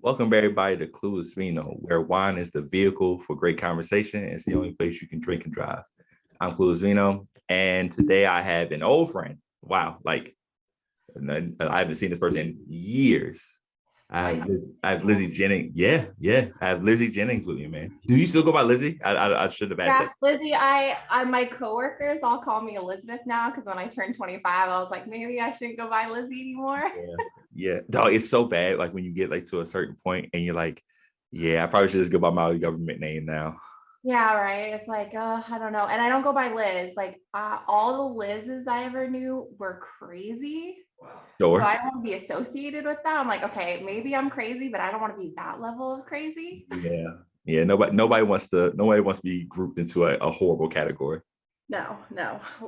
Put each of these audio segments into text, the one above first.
Welcome everybody to Clueless Vino, where wine is the vehicle for great conversation. And it's the only place you can drink and drive. I'm Clueless Vino, and today I have an old friend. Wow, like I haven't seen this person in years. I have Lizzie Jennings. Yeah. I have Lizzie Jennings with me, man. Do you still go by Lizzie? I should have asked Yeah, that. Lizzie, I my coworkers all call me Elizabeth now because when I turned 25, I was like, maybe I shouldn't go by Lizzie anymore. Yeah. Dog, it's so bad. Like when you get like to a certain point and you're like, yeah, I probably should just go by my government name now. Yeah, right. It's like, I don't know. And I don't go by Liz. Like all the Liz's I ever knew were crazy. So Sure. I don't want to be associated with that. I'm like, okay, maybe I'm crazy, but I don't want to be that level of crazy. Yeah. Yeah. Nobody wants to be grouped into a horrible category. No.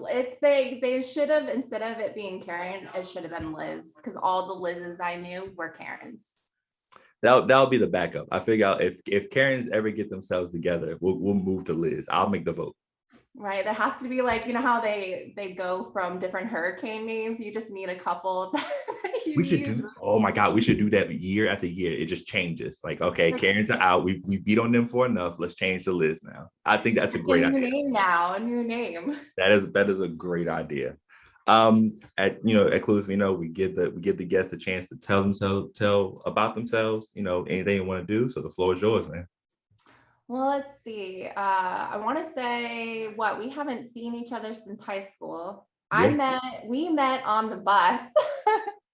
It's they should have, instead of it being Karen, it should have been Liz because all the Liz's I knew were Karens. That'll be the backup. I figure out if Karens ever get themselves together, we'll move to Liz. I'll make the vote. Right. There has to be like, you know how they go from different hurricane names. You just need a couple that you We should use. do. Oh my God, we should do that year after year. It just changes. Like, okay, Karens are out. We beat on them for enough. Let's change the Liz now. I think that's a A great new idea. name now, a new name. That is a great idea. At Clues, we give the guests a chance to tell about themselves. Anything they want to do. So the floor is yours, man. Well, let's see. I want to say what we haven't seen each other since high school. Yeah, We met on the bus.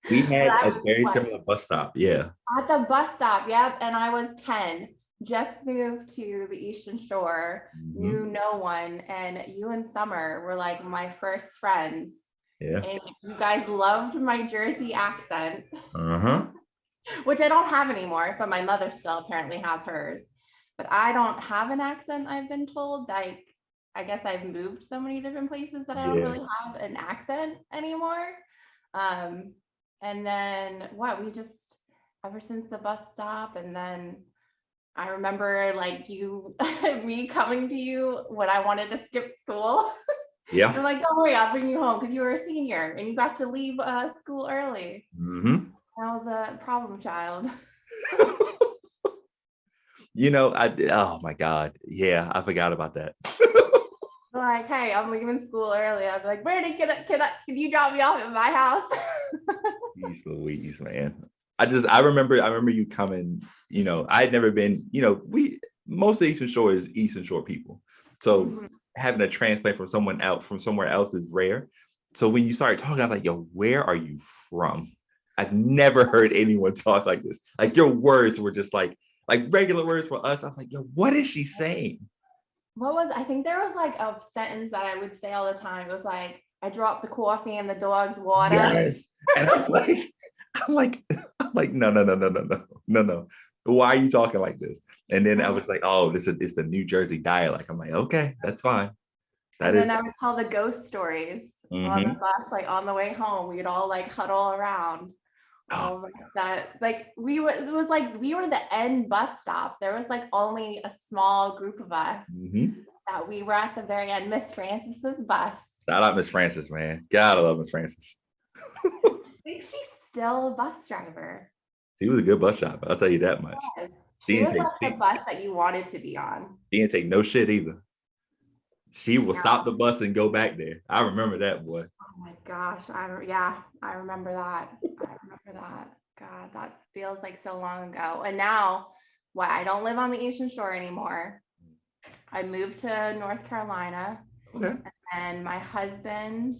we And had I a was very what, similar bus stop. Yeah. at the bus stop, yep. And I was 10, just moved to the Eastern Shore, knew Mhm. no one. And you and Summer were like my first friends. Yeah. And you guys loved my Jersey accent, Uh-huh. which I don't have anymore, but my mother still apparently has hers. But I don't have an accent, I've been told. I guess I've moved so many different places that I don't Yeah. really have an accent anymore. Um, and then what we just ever since the bus stop, and then I remember like you me coming to you when I wanted to skip school. Yeah. You're like, don't worry, I'll bring you home because you were a senior and you got to leave school early. Hmm. I was a problem child. Oh my God. Yeah, I forgot about that. Like, hey, I'm leaving school early. I'd be like, Brandon, can you drop me off at my house? Jeez Louise, man. I remember you coming, I'd never been, we most of Eastern Shore is Eastern Shore people. So Mhm. having a transplant from somewhere else is rare. So when you started talking, I'm like, yo, where are you from? I've never heard anyone talk like this. Like your words were just like regular words for us. I was like, yo, what is she saying? I think there was like a sentence that I would say all the time. It was like, I dropped the coffee in the dog's water. Yes. And I'm like, I'm like, no. Why are you talking like this? And then I was like, oh, it's the New Jersey dialect. I'm like, okay, that's fine. That And then I is. would tell the ghost stories on the Mm-hmm. bus, like on the way home. We'd all like huddle around. Oh, All of us that like it was like we were the end bus stops. There was like only a small group of us mm-hmm. that we were at the very end. Miss Francis's bus. Shout out Miss Francis, man. God, I love Miss Francis. I think she's still a bus driver. She was a good bus driver. I'll tell you that much. Yes. She She didn't was take like the bus that you wanted to be on. she didn't take no shit either. She will Yeah. stop the bus and go back there. I remember that, boy. Oh my gosh. Yeah, I remember that. I remember that. God, that feels like so long ago. And now, I don't live on the Eastern Shore anymore. I moved to North Carolina, Okay. and my husband,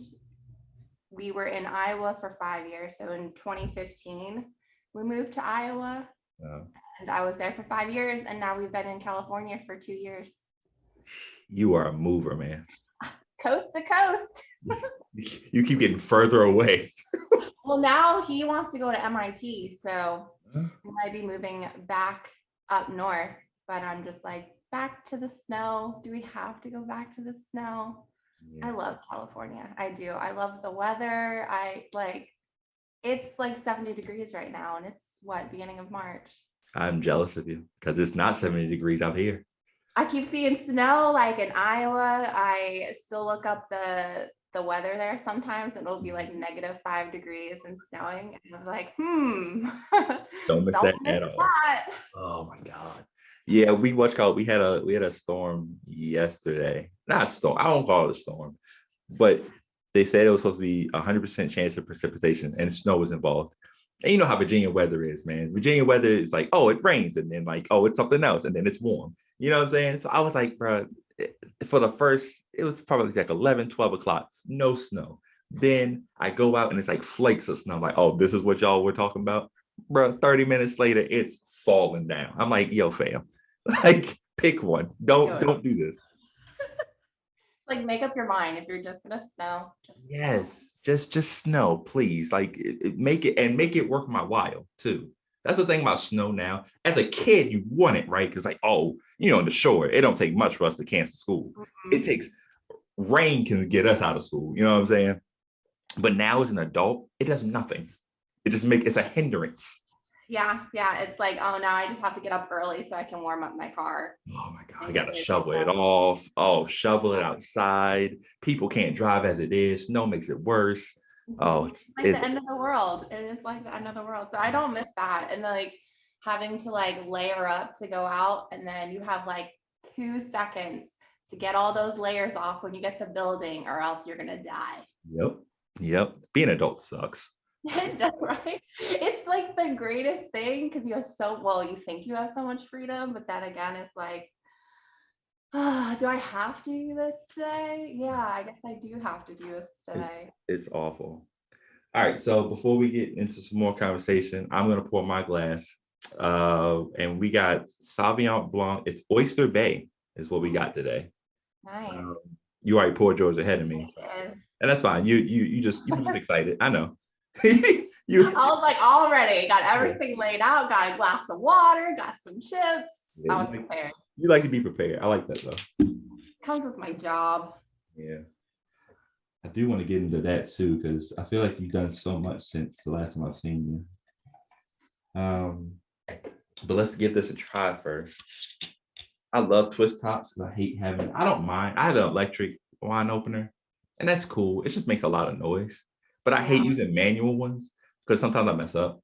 we were in Iowa for 5 years. So in 2015, we moved to Iowa, Uh, and I was there for 5 years. And now we've been in California for 2 years, you are a mover, man. coast to coast. You keep getting further away. Well, now he wants to go to MIT. So we might be moving back up north, but I'm just like, back to the snow. Do we have to go back to the snow? I Yeah. love California. I do. I love the weather. It's like 70 degrees right now, and it's beginning of March. I'm jealous of you because it's not 70 degrees out here. I keep seeing snow like in Iowa. I still look up the weather there sometimes, and it'll be like -5 degrees and snowing. And I'm like, Don't miss don't that miss at all. it. Oh my God. Yeah, we had a storm yesterday. Not a storm. I don't call it a storm, but they said it was supposed to be 100% chance of precipitation and snow was involved. And you know how Virginia weather is, man. Virginia weather is like, oh, it rains, and then like, oh, it's something else, and then it's warm. You know what I'm saying? So I was like, bro, for the first, it was probably like 11, 12 o'clock, no snow. Then I go out and it's like flakes of snow. I'm like, oh, this is what y'all were talking about, bro. 30 minutes later, it's falling down. I'm like, yo, fam, like pick one. Don't do this. Like, make up your mind. If you're just gonna snow, just snow. Yes, just snow, please. Like make it worth my while too. That's the thing about snow now. As a kid, you want it, right? Because like, oh, on the shore, it don't take much for us to cancel school. It takes rain can get us out of school. You know what I'm saying? But now as an adult, it does nothing. It's a hindrance. Yeah, it's like, oh, now I just have to get up early so I can warm up my car. Oh my God, I gotta shovel it off. Oh, shovel it outside. People can't drive as it is. Snow makes it worse. Oh, It's like the end of the world. It is like the end of the world. So I don't miss that. And like having to like layer up to go out, and then you have like 2 seconds to get all those layers off when you get the building, or else you're gonna die. Yep. Being an adult sucks. Right? It's like the greatest thing because you think you have so much freedom, but then again, it's like, do I have to do this today? Yeah, I guess I do have to do this today. It's awful. All right, so before we get into some more conversation, I'm gonna pour my glass. And we got Sauvignon Blanc. It's Oyster Bay is what we got today. Nice. You already poured yours ahead of me, and that's fine. You just excited. I know. I was like, already got everything laid out. Got a glass of water. Got some chips. Yeah, I was prepared. You like to be prepared. I like that though. Comes with my job. Yeah. I do want to get into that too, because I feel like you've done so much since the last time I've seen you. But let's give this a try first. I love twist tops because I don't mind. I have an electric wine opener, and that's cool. It just makes a lot of noise. But I hate using manual ones because sometimes I mess up.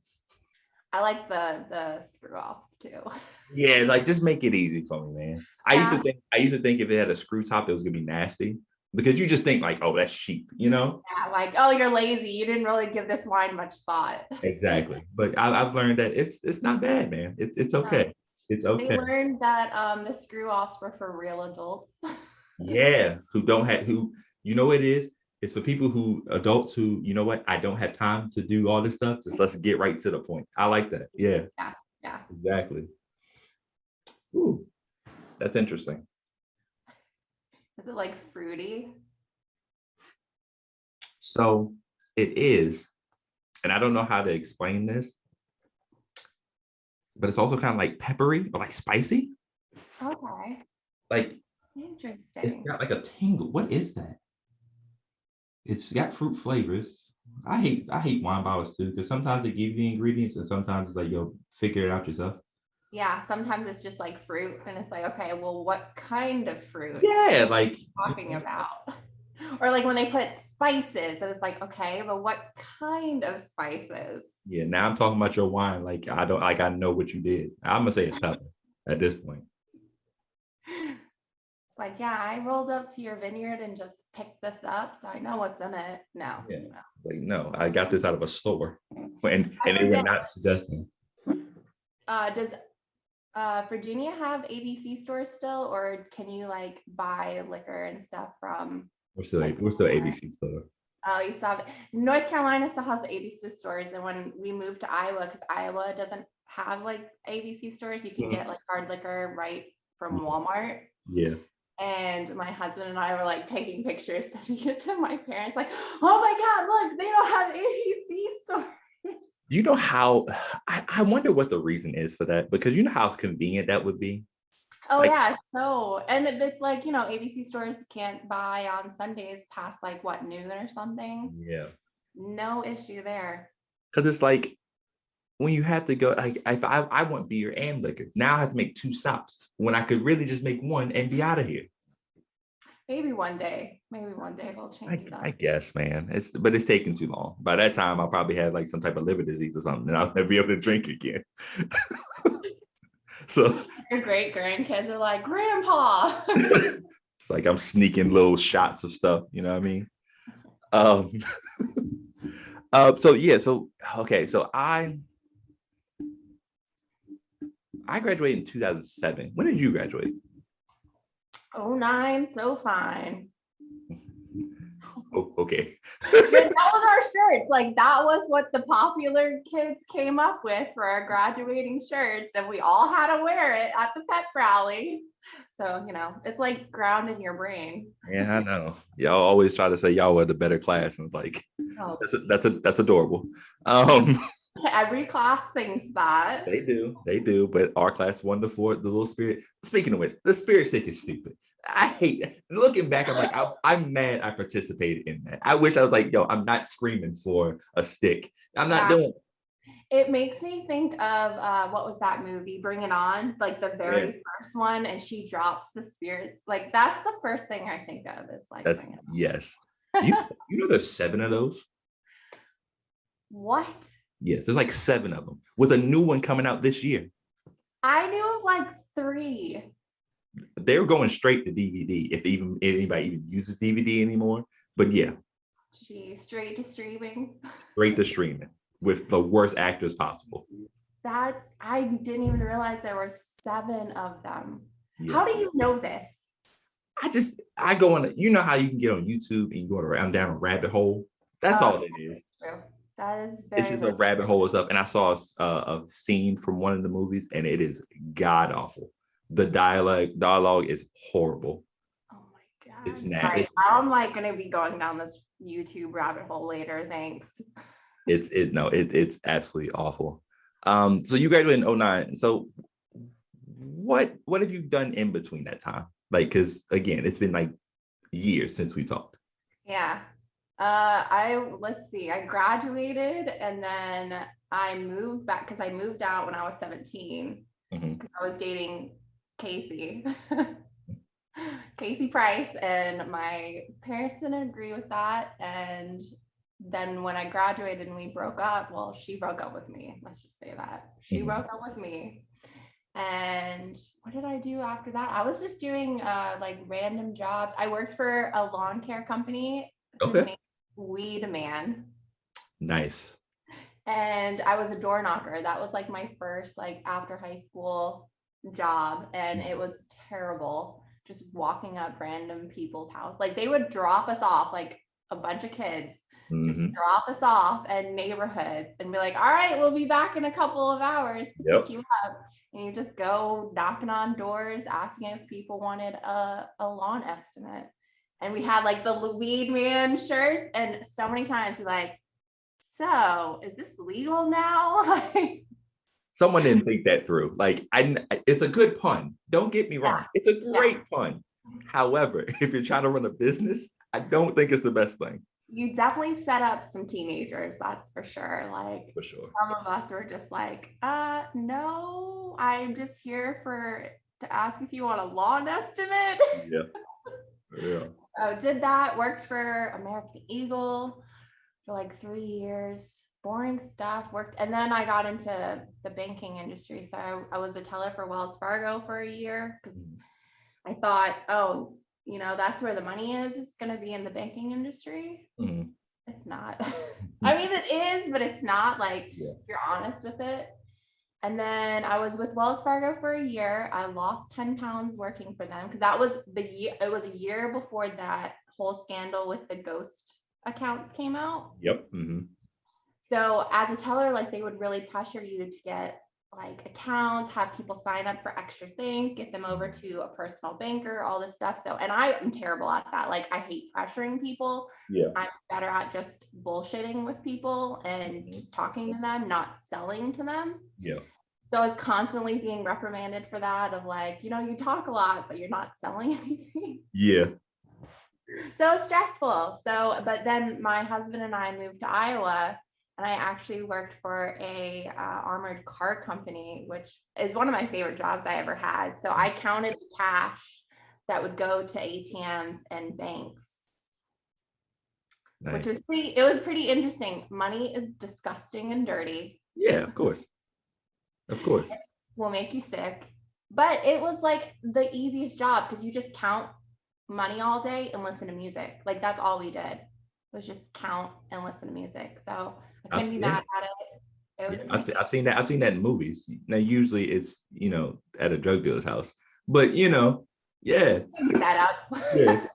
I like the screw offs too. Yeah, like just make it easy for me, man. I used to think if it had a screw top, it was gonna be nasty. Because you just think like, oh, that's cheap, Yeah, like, oh, you're lazy. You didn't really give this wine much thought. Exactly. But I've learned that it's not bad, man. It's okay. It's okay. They learned that the screw offs were for real adults. Yeah, you know what it is? It's for adults who, you know what, I don't have time to do all this stuff. Just let's get right to the point. I like that. Yeah. Yeah. Exactly. Ooh, that's interesting. Is it like fruity? So it is, and I don't know how to explain this, but it's also kind of like peppery or like spicy. Okay. Like interesting. It's got like a tingle. What is that? It's got fruit flavors. I hate wine bottles too, because sometimes they give you the ingredients and sometimes it's like, yo, figure it out yourself. Yeah, sometimes it's just like fruit, and it's like, okay, well, what kind of fruit? Yeah, like talking about. Or like when they put spices, and it's like, okay, but what kind of spices? Yeah, now I'm talking about your wine. Like I know what you did. I'm gonna say it's pepper at this point. Like, yeah, I rolled up to your vineyard and just picked this up, so I know what's in it. No. Yeah. Like, no, I got this out of a store. And they were not suggesting. Does Virginia have ABC stores still, or can you like buy liquor and stuff from? We're still ABC store. Oh, you saw it. North Carolina still has the ABC stores, and when we moved to Iowa, because Iowa doesn't have like ABC stores, you can get like hard liquor right from Walmart. Yeah. And my husband and I were like taking pictures, sending it to my parents, like, oh my God, look, they don't have ABC stores. Do you know how, I wonder what the reason is for that, because you know how convenient that would be? Oh, like, yeah. So, and it's like, ABC stores can't buy on Sundays past like what, noon or something? Yeah. No issue there. Because it's like, when you have to go, like, if I want beer and liquor, now I have to make 2 stops when I could really just make 1 and be out of here. Maybe one day they'll change that. I guess, man. It's taking too long. By that time, I'll probably have like some type of liver disease or something, and I'll never be able to drink again. So Your great grandkids are like, Grandpa. it's like I'm sneaking little shots of stuff, you know what I mean? Um, so yeah, so okay, so I graduated in 2007. When did you graduate? Oh, nine, so fine. Oh, okay. Yeah, that was our shirts. Like that was what the popular kids came up with for our graduating shirts, and we all had to wear it at the pep rally. So it's like ground in your brain. Yeah, I know. Y'all always try to say y'all were the better class, and like Oh, that's adorable. Um, every class thinks that. they do, but our class won the little spirit. Speaking of which, the spirit stick is stupid. I hate that. Looking back, I'm like, I'm mad I participated in that. I wish I was like, yo, I'm not screaming for a stick. I'm not doing. It makes me think of what was that movie, Bring It On, like the very first one, and she drops the spirits. Like that's the first thing I think of is like That's Bring It yes. On. You know there's 7 of those. What? Yes, there's like 7 of them with a new one coming out this year. I knew of like 3. They're going straight to DVD if even anybody even uses DVD anymore. But yeah, Gee, straight to streaming. straight to streaming with the worst actors possible. I didn't even realize there were 7 of them. Yeah. How do you know this? I go on, you know how you can get on YouTube and you go around down a rabbit hole. That's all it is. True. That is It's just a rabbit hole of stuff. And I saw a scene from one of the movies, and it is god awful. The dialogue is horrible. Oh my God. It's nasty. Right. I'm like gonna be going down this YouTube rabbit hole later. Thanks. It's absolutely awful. So you graduated in 2009. So what have you done in between that time? Like, because again, it's been like years since we talked. Yeah. Let's see. I graduated and then I moved back because I moved out when I was 17 because I was dating Casey. Casey Price, and my parents didn't agree with that. And then when I graduated and we broke up, well, she broke up with me. Let's just say that. She broke up with me. And what did I do after that? I was just doing like random jobs. I worked for a lawn care company. Okay. Weed Man. Nice. And I was a door knocker. That was like my first like after high school job, and it was terrible. Just walking up random people's house. Like they would drop us off, like a bunch of kids, just drop us off in neighborhoods and be like, all right, we'll be back in a couple of hours to pick you up. And you just go knocking on doors, asking if people wanted a lawn estimate. And we had like the Weed Man shirts, and so many times we're like, so is this legal now? Someone didn't think that through. Like, it's a good pun. Don't get me wrong. It's a great pun. However, if you're trying to run a business, I don't think it's the best thing. You definitely set up some teenagers, that's for sure. Like, for sure, some of us were just like, no, I'm just here to ask if you want a lawn estimate. Yeah. So did that, worked for American Eagle for like 3 years. Boring stuff, worked, and then I got into the banking industry. So I was a teller for Wells Fargo for a year because I thought, oh, that's where the money is. It's going to be in the banking industry. It's not. I mean, it is, but it's not. Like, if you're honest with it. And then I was with Wells Fargo for a year. I lost 10 pounds working for them because that was the year. It was a year before that whole scandal with the ghost accounts came out. Yep. So as a teller, like they would really pressure you to get like accounts, have people sign up for extra things, get them over to a personal banker, all this stuff. So, and I am terrible at that. Like I hate pressuring people. Yeah. I'm better at just bullshitting with people and just talking to them, not selling to them. Yeah. So I was constantly being reprimanded for that of like, you talk a lot, but you're not selling anything. Yeah. So stressful. So, but then my husband and I moved to Iowa. And I actually worked for a armored car company, which is one of my favorite jobs I ever had. So I counted the cash that would go to ATMs and banks, which was pretty interesting. Money is disgusting and dirty. Yeah, of course. Of course. will make you sick. But it was like the easiest job because you just count money all day and listen to music. Like that's all we did was just count and listen to music. So I couldn't be mad at it. It was pretty. I've seen that in movies. Now usually it's at a drug dealer's house, but yeah, Setup. yeah,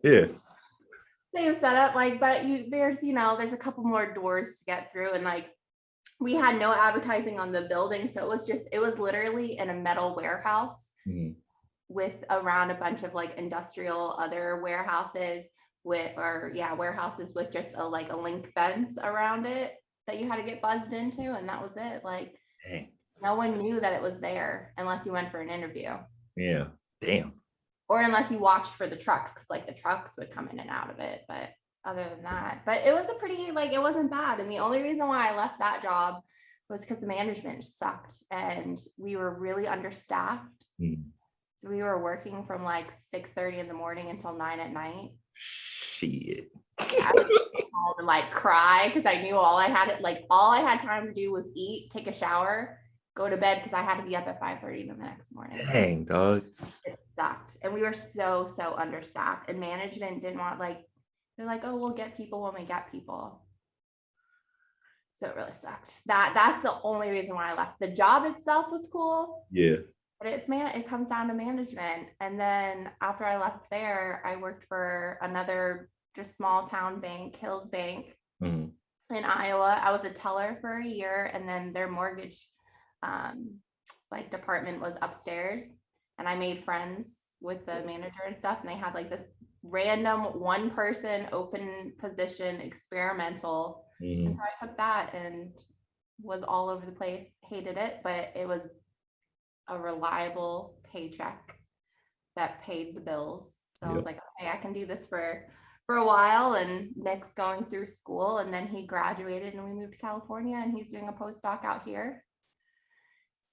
yeah. Same setup, like, but there's a couple more doors to get through, and like we had no advertising on the building, so it was literally in a metal warehouse with around a bunch of like industrial other warehouses warehouses with just a link fence around it that you had to get buzzed into, and that was it. Like, Dang. no one knew that it was there unless you went for an interview. Yeah. Damn. Or unless you watched for the trucks, because like the trucks would come in and out of it. But other than that, but it was a pretty, it wasn't bad. And the only reason why I left that job was because the management sucked and we were really understaffed. So we were working from like 6:30 in the morning until 9 at night. Shit. I would call and like cry because I knew all I had time to do was eat, take a shower, go to bed because I had to be up at 5:30 the next morning. Dang, dog. It sucked. And we were so understaffed. And management didn't want they're like, oh, we'll get people when we get people. So it really sucked. That's the only reason why I left. The job itself was cool. Yeah. But it comes down to management. And then after I left there, I worked for another just small town bank, Hills Bank in Iowa. I was a teller for a year, and then their mortgage department was upstairs, and I made friends with the manager and stuff, and they had like this random one person open position experimental. And so I took that and was all over the place, hated it, but it was a reliable paycheck that paid the bills. So I was like, okay, I can do this for a while. And Nick's going through school, and then he graduated and we moved to California, and he's doing a postdoc out here.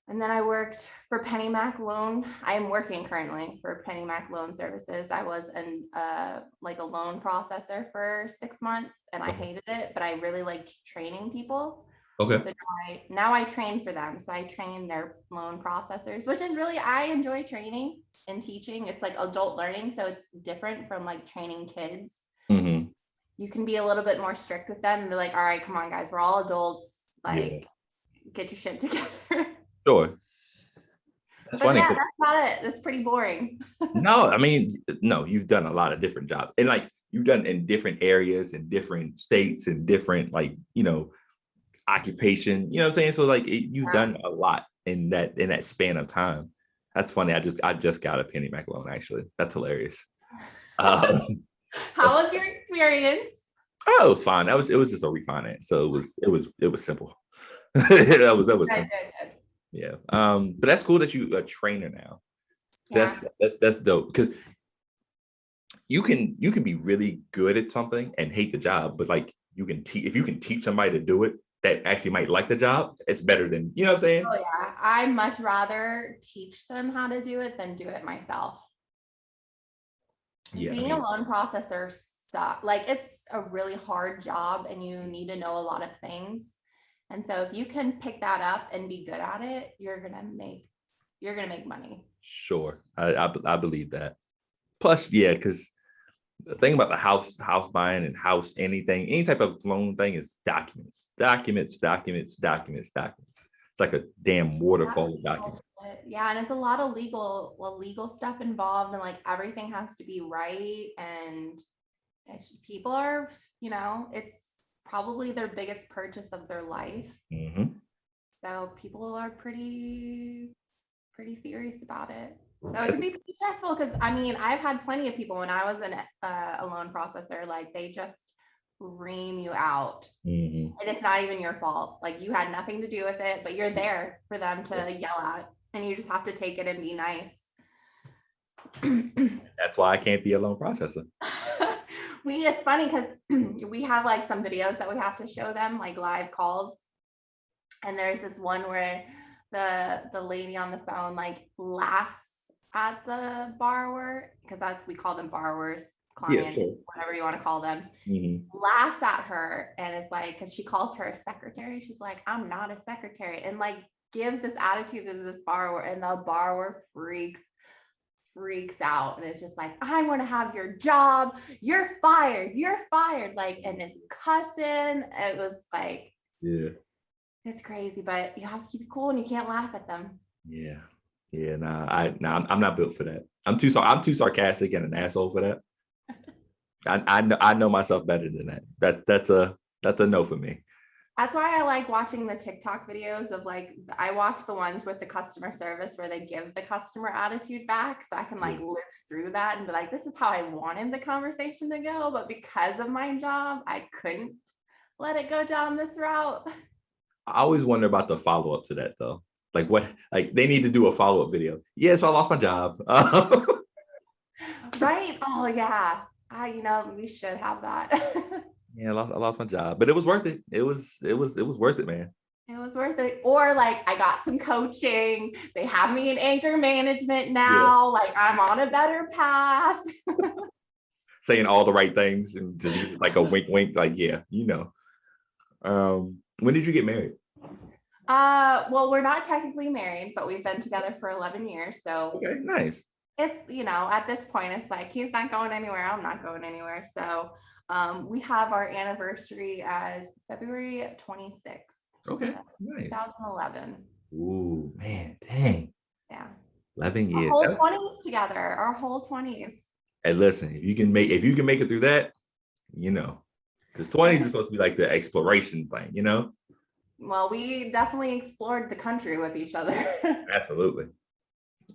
And then I worked for PennyMac Loan. I am working currently for PennyMac Loan Services. I was a loan processor for 6 months, and I hated it, but I really liked training people. Okay. So now I train for them. So I train their loan processors, which is really, I enjoy training and teaching. It's like adult learning. So it's different from like training kids. You can be a little bit more strict with them and be like, all right, come on guys, we're all adults. Get your shit together. Sure. That's funny. Yeah, that's about it. That's pretty boring. No, I mean, no, you've done a lot of different jobs, and like you've done in different areas in different states and different occupation, you know what I'm saying? So like you've done a lot in that span of time. That's funny. I just got a PennyMac loan, actually. That's hilarious. How was your experience? Oh, it was fine. It was just a refinance. So it was simple. that was simple. Good. Yeah. But that's cool that you a trainer now. Yeah. That's dope, because you can be really good at something and hate the job, but like if you can teach somebody to do it that actually might like the job, it's better than, you know what I'm saying? Oh yeah, I much rather teach them how to do it than do it myself. Yeah, being a loan processor sucks. Like, it's a really hard job and you need to know a lot of things. And so if you can pick that up and be good at it, you're gonna make money. Sure. I believe that. Plus, yeah, because the thing about the house buying and any type of loan thing is documents. It's like a damn waterfall of documents. Yeah, and it's a lot of legal stuff involved, and like everything has to be right. And people are, it's probably their biggest purchase of their life. So people are pretty serious about it. So it can be pretty stressful because I've had plenty of people when I was a loan processor, like they just ream you out, and it's not even your fault. Like you had nothing to do with it, but you're there for them to yell at, and you just have to take it and be nice. That's why I can't be a loan processor. It's funny because we have like some videos that we have to show them, like live calls, and there's this one where the lady on the phone like laughs at the borrower, because we call them borrowers, clients, whatever you want to call them, laughs at her and is like, because she calls her a secretary, she's like, I'm not a secretary. And like gives this attitude to this borrower, and the borrower freaks out, and it's just like, I want to have your job, you're fired, like, and it's cussing. It was like, Yeah. it's crazy, but you have to keep it cool and you can't laugh at them. Yeah. Yeah. I'm not built for that. I'm too sarcastic and an asshole for that. I know myself better than that. That's a no for me. That's why I like watching the TikTok videos of like, I watch the ones with the customer service where they give the customer attitude back. So I can like live through that and be like, this is how I wanted the conversation to go. But because of my job, I couldn't let it go down this route. I always wonder about the follow-up to that though. Like what, like they need to do a follow-up video. Yeah, so I lost my job. Right? Oh yeah. We should have that. Yeah, I lost my job, but it was worth it. It was worth it, man. It was worth it. Or like I got some coaching. They have me in anger management now. Yeah. Like I'm on a better path. Saying all the right things and just like a wink, wink. Like, yeah, When did you get married? Well, we're not technically married, but we've been together for 11 years. So okay, nice. It's, at this point, it's like, he's not going anywhere. I'm not going anywhere. So we have our anniversary as February 26th. Okay, nice. 2011. Ooh, man, dang. Yeah. 11 years. Our whole 20s together. Our whole 20s. Hey, listen, if you can make it through that, because 20s is supposed to be like the exploration thing, Well, we definitely explored the country with each other. Absolutely.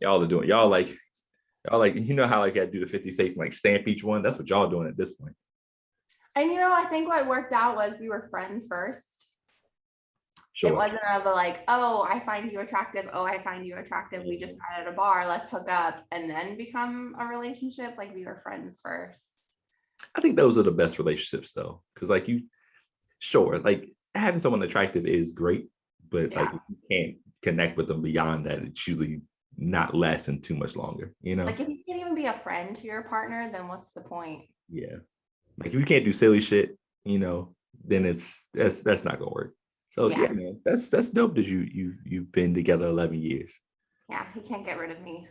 Y'all like how like I do the 50 states and like stamp each one. That's what y'all doing at this point. And I think what worked out was we were friends first. Sure. It wasn't of a like, oh, I find you attractive. Oh, I find you attractive. We just met at a bar. Let's hook up and then become a relationship. Like we were friends first. I think those are the best relationships though. Cause like like having someone attractive is great, but like if you can't connect with them beyond that, it's usually not lasting too much longer, Like if you can't even be a friend to your partner, then what's the point? Yeah. Like if you can't do silly shit, then that's not gonna work. So yeah, man, that's dope that you've been together 11 years. Yeah, he can't get rid of me.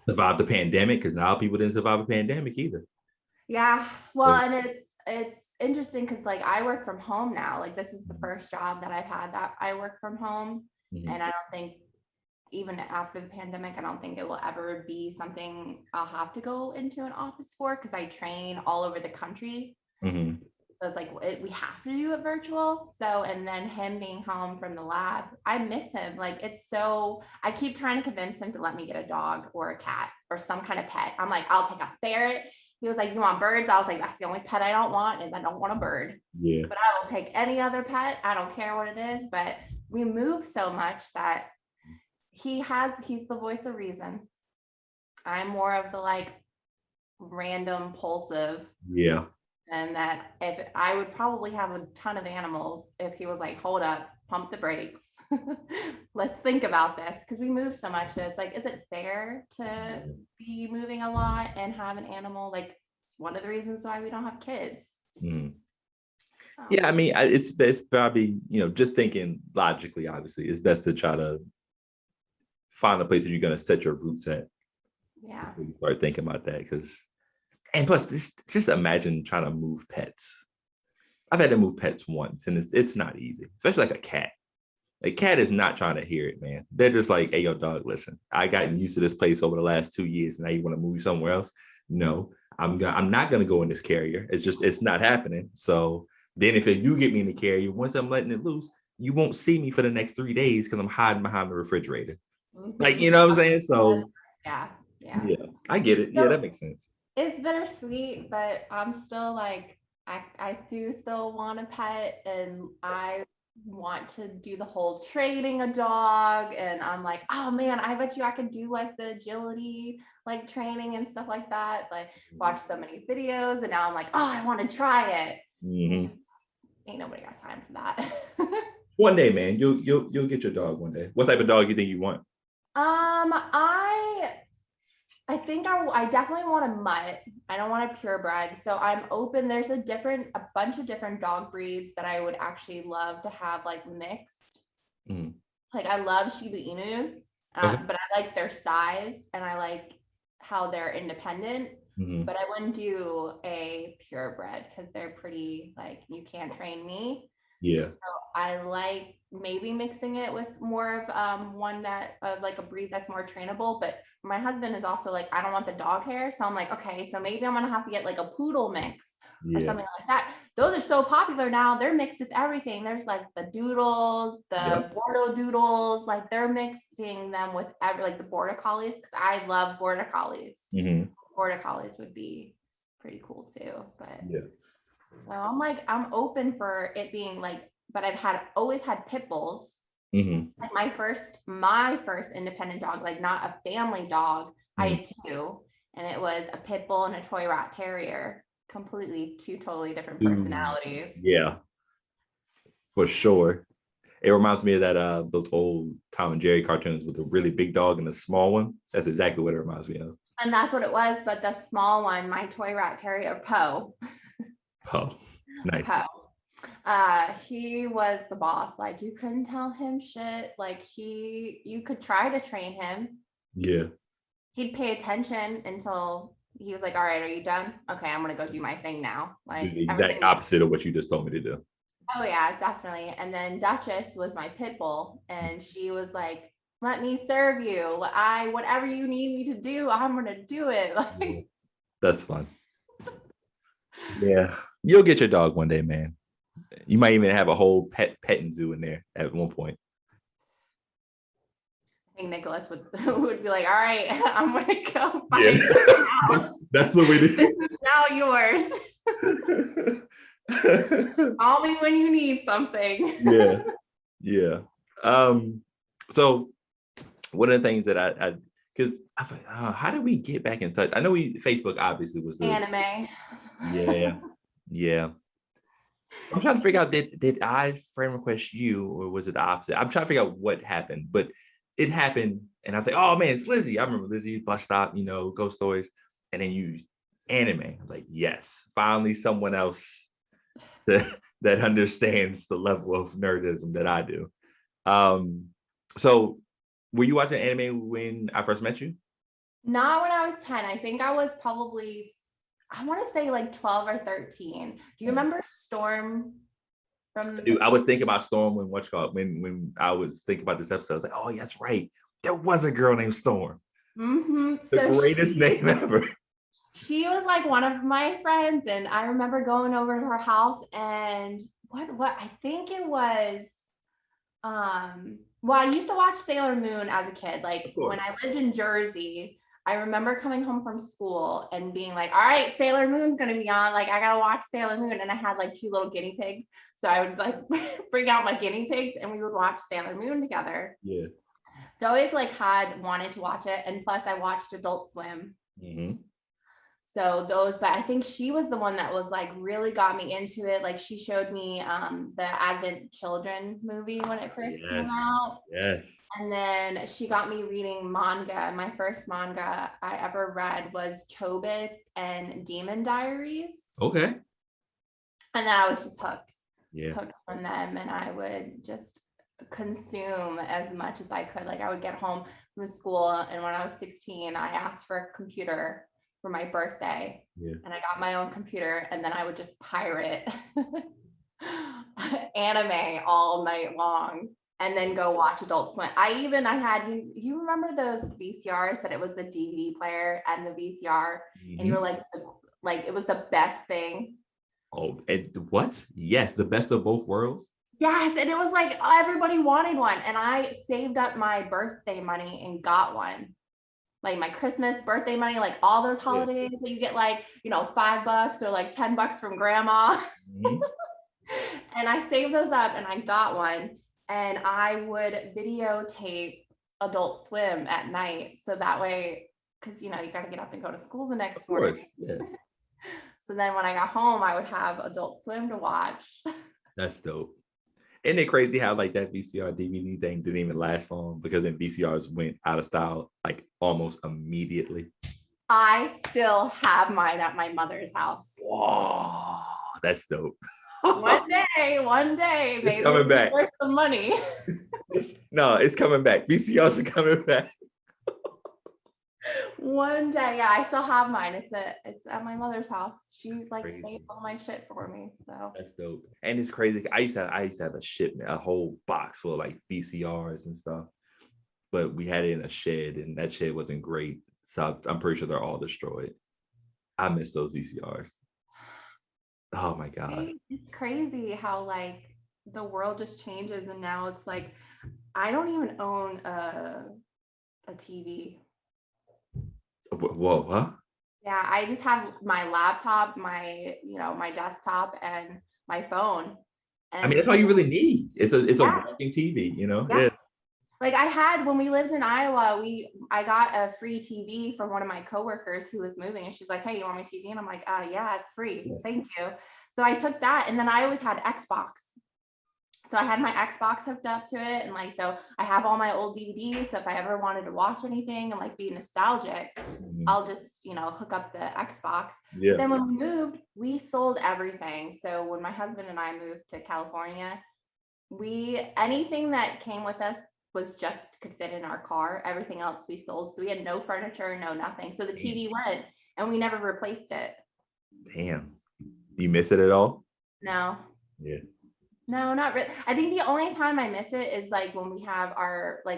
Survived the pandemic, because now people didn't survive a pandemic either. Yeah, well, and it's interesting because like I work from home now. Like this is the first job that I've had that I work from home, and I don't think even after the pandemic, I don't think it will ever be something I'll have to go into an office for because I train all over the country. So it's like we have to do it virtual. So, and then him being home from the lab, I miss him. Like I keep trying to convince him to let me get a dog or a cat or some kind of pet. I'm like, I'll take a ferret. He was like, you want birds? I was like, that's the only pet I don't want is I don't want a bird. Yeah. But I will take any other pet. I don't care what it is. But we move so much that he's the voice of reason. I'm more of the like random impulsive. Yeah. And that if I would probably have a ton of animals if he was like, hold up, pump the brakes. Let's think about this because we move so much. So it's like, is it fair to be moving a lot and have an animal? Like one of the reasons why we don't have kids. Yeah, I mean, it's best probably, just thinking logically, obviously, it's best to try to find a place that you're going to set your roots at. Yeah. Before you start thinking about that. And plus, just imagine trying to move pets. I've had to move pets once, and it's not easy, especially like a cat. A cat is not trying to hear it, man. They're just like, hey, yo, dog, listen, I gotten used to this place over the last 2 years, and now you want to move somewhere else? No, I'm not going to go in this carrier. It's not happening. So then if you get me in the carrier, once I'm letting it loose, you won't see me for the next 3 days because I'm hiding behind the refrigerator. Like, you know what I'm saying? So yeah, I get it. Yeah, that makes sense. It's bittersweet, but I'm still like, I do still want a pet, and I want to do the whole training a dog. And I'm like, oh man, I bet you I could do like the agility, like training and stuff like that. Like watch so many videos, and now I'm like, oh, I want to try it. Just, ain't nobody got time for that. One day, man, you'll get your dog one day. What type of dog you think you want? I think I definitely want a mutt. I don't want a purebred. So I'm open. There's a bunch of different dog breeds that I would actually love to have like mixed. like I love Shiba Inus, Okay. but I like their size and I like how they're independent. Mhm. But I wouldn't do a purebred because they're pretty like you can't train me. Yeah. So I like maybe mixing it with more of one that of like a breed that's more trainable. But my husband is also like, I don't want the dog hair. So I'm like, okay, so maybe I'm gonna have to get like a poodle mix or Yeah. something like that. Those are so popular now. They're mixed with everything. There's like the doodles, the Yep. Bordeaux doodles, like they're mixing them with every like the border collies because I love border collies. Mhm. Border collies would be pretty cool too. But Yeah. so I'm like, I'm open for it being like, but I've always had pit bulls. Mhm. Like my first independent dog, like not a family dog. I Mhm. had two, and it was a pit bull and a toy rat terrier. Completely two totally different Ooh, personalities. yeah, for sure. It reminds me of that those old Tom and Jerry cartoons with a really big dog and a small one. That's exactly what it reminds me of. And that's what it was. But the small one, my toy rat terrier, Poe, Oh, nice. Poe, he was the boss. Like you couldn't tell him shit. Like you could try to train him. Yeah. He'd pay attention until he was like, all right, are you done? Okay, I'm gonna go do my thing now. Do Like the exact everything. opposite of what you just told me to do. Oh yeah, definitely. And then Duchess was my pit bull, and she was like, let me serve you. Whatever you need me to do, I'm gonna do it. Yeah. Like That's fun. Yeah. You'll get your dog one day, man. You might even have a whole petting zoo in there at one point. I think Nicholas would would be like, all right, I'm gonna go Yeah. find someone else. That's the way This to. is now yours. Call me when you need something. Yeah. Yeah. So one of the things that I because how did we get back in touch? I know Facebook obviously was the Anime. yeah, yeah. I'm trying to figure out did I friend request you or was it the opposite? I'm trying to figure out what happened, but it happened, and I was like, oh man, it's Lizzie. I remember Lizzie, bus stop, ghost stories, and then you anime. I was like, yes, finally someone else that understands the level of nerdism that I do. So were you watching anime when I first met you? Not when I was 10. I think I was probably, I want to say like 12 or 13. Do you remember Storm from Dude, I was thinking about Storm when I was thinking about this episode. I was like, oh, yeah, that's right. There was a girl named Storm. The So greatest name ever. she was like one of my friends, and I remember going over to her house and what I think it was well, I used to watch Sailor Moon as a kid. Of Like when course. I lived in Jersey, I remember coming home from school and being like, all right, Sailor Moon's gonna be on. Like, I gotta watch Sailor Moon. And I had like two little guinea pigs. So I would like bring out my guinea pigs and we would watch Sailor Moon together. Yeah. So I always like had wanted to watch it. And plus I watched Adult Swim. Mm-hmm. So those, but I think she was the one that was like really got me into it. Like she showed me the Advent Children movie when it first came Yes. out. Yes. And then she got me reading manga. My first manga I ever read was Chobits and Demon Diaries. Okay. And then I was just hooked, Yeah. hooked on them. And I would just consume as much as I could. Like I would get home from school. And when I was 16, I asked for a computer for my birthday. Yeah. And I got my own computer. And then I would just pirate anime all night long. And then go watch Adult Swim. I had you remember those VCRs that it was the DVD player and the VCR, and you were like it was the best thing. Oh, and what? Yes, the best of both worlds. Yes, and it was like everybody wanted one, and I saved up my birthday money and got one. Like my Christmas birthday money, like all those holidays that you get like, $5 or like $10 from grandma. Mm-hmm. And I saved those up and I got one. And I would videotape Adult Swim at night. So that way, because you got to get up and go to school the next morning. Yeah. So then when I got home, I would have Adult Swim to watch. That's dope. Isn't it crazy how like that VCR DVD thing didn't even last long because then VCRs went out of style like almost immediately? I still have mine at my mother's house. Whoa, that's dope. One day, It's coming back. worth some money. It's coming back. VCRs are coming back. One day, yeah, I still have mine. It's at my mother's house. She's like Crazy. saved all my shit for me. So That's dope. And it's crazy. I used to have a shipment, a whole box full of like VCRs and stuff. But we had it in a shed, and that shed wasn't great. So I'm pretty sure they're all destroyed. I miss those VCRs. Oh my God. it's crazy how like the world just changes, and now it's like I don't even own a TV. Whoa, huh? Yeah, I just have my laptop, my desktop, and my phone. I mean, And that's all you really need. It's a yeah, working TV, you know? yeah. Yeah. Like I had when we lived in Iowa, I got a free TV from one of my coworkers who was moving, and she's like, "Hey, you want my TV?" And I'm like, yeah, it's free. Yes. Thank you." So I took that, and then I always had Xbox. So I had my Xbox hooked up to it, and like so I have all my old DVDs. So if I ever wanted to watch anything and like be nostalgic, I'll just hook up the Xbox. Yeah. Then when we moved, we sold everything. So when my husband and I moved to California, anything that came with us was just could fit in our car. Everything else we sold. So we had no furniture, no nothing. So the TV went, and we never replaced it. Damn. Do you miss it at all? No. Yeah. No, not really. I think the only time I miss it is like when we have